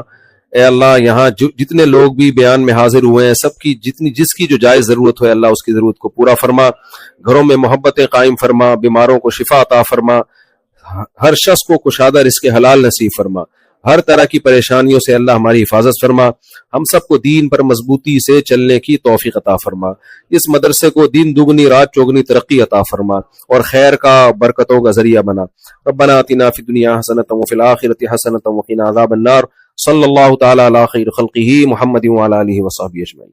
اے اللہ یہاں جتنے لوگ بھی بیان میں حاضر ہوئے ہیں, سب کی جس کی جو جائز ضرورت ہو اللہ اس کی ضرورت کو پورا فرما. گھروں میں محبت قائم فرما. بیماروں کو شفا عطا فرما. ہر شخص کو کشادہ رزق حلال نصیب فرما. ہر طرح کی پریشانیوں سے اللہ ہماری حفاظت فرما. ہم سب کو دین پر مضبوطی سے چلنے کی توفیق عطا فرما. اس مدرسے کو دین دگنی رات چوگنی ترقی عطا فرما, اور خیر کا برکتوں کا ذریعہ بنا. ربنا آتنا فی الدنیا حسنۃ وفی الآخرۃ حسنۃ وقنا عذاب النار. صلی اللہ تعالی علی خیر خلقہ محمد وعلی آلہ وصحبہ اجمعین.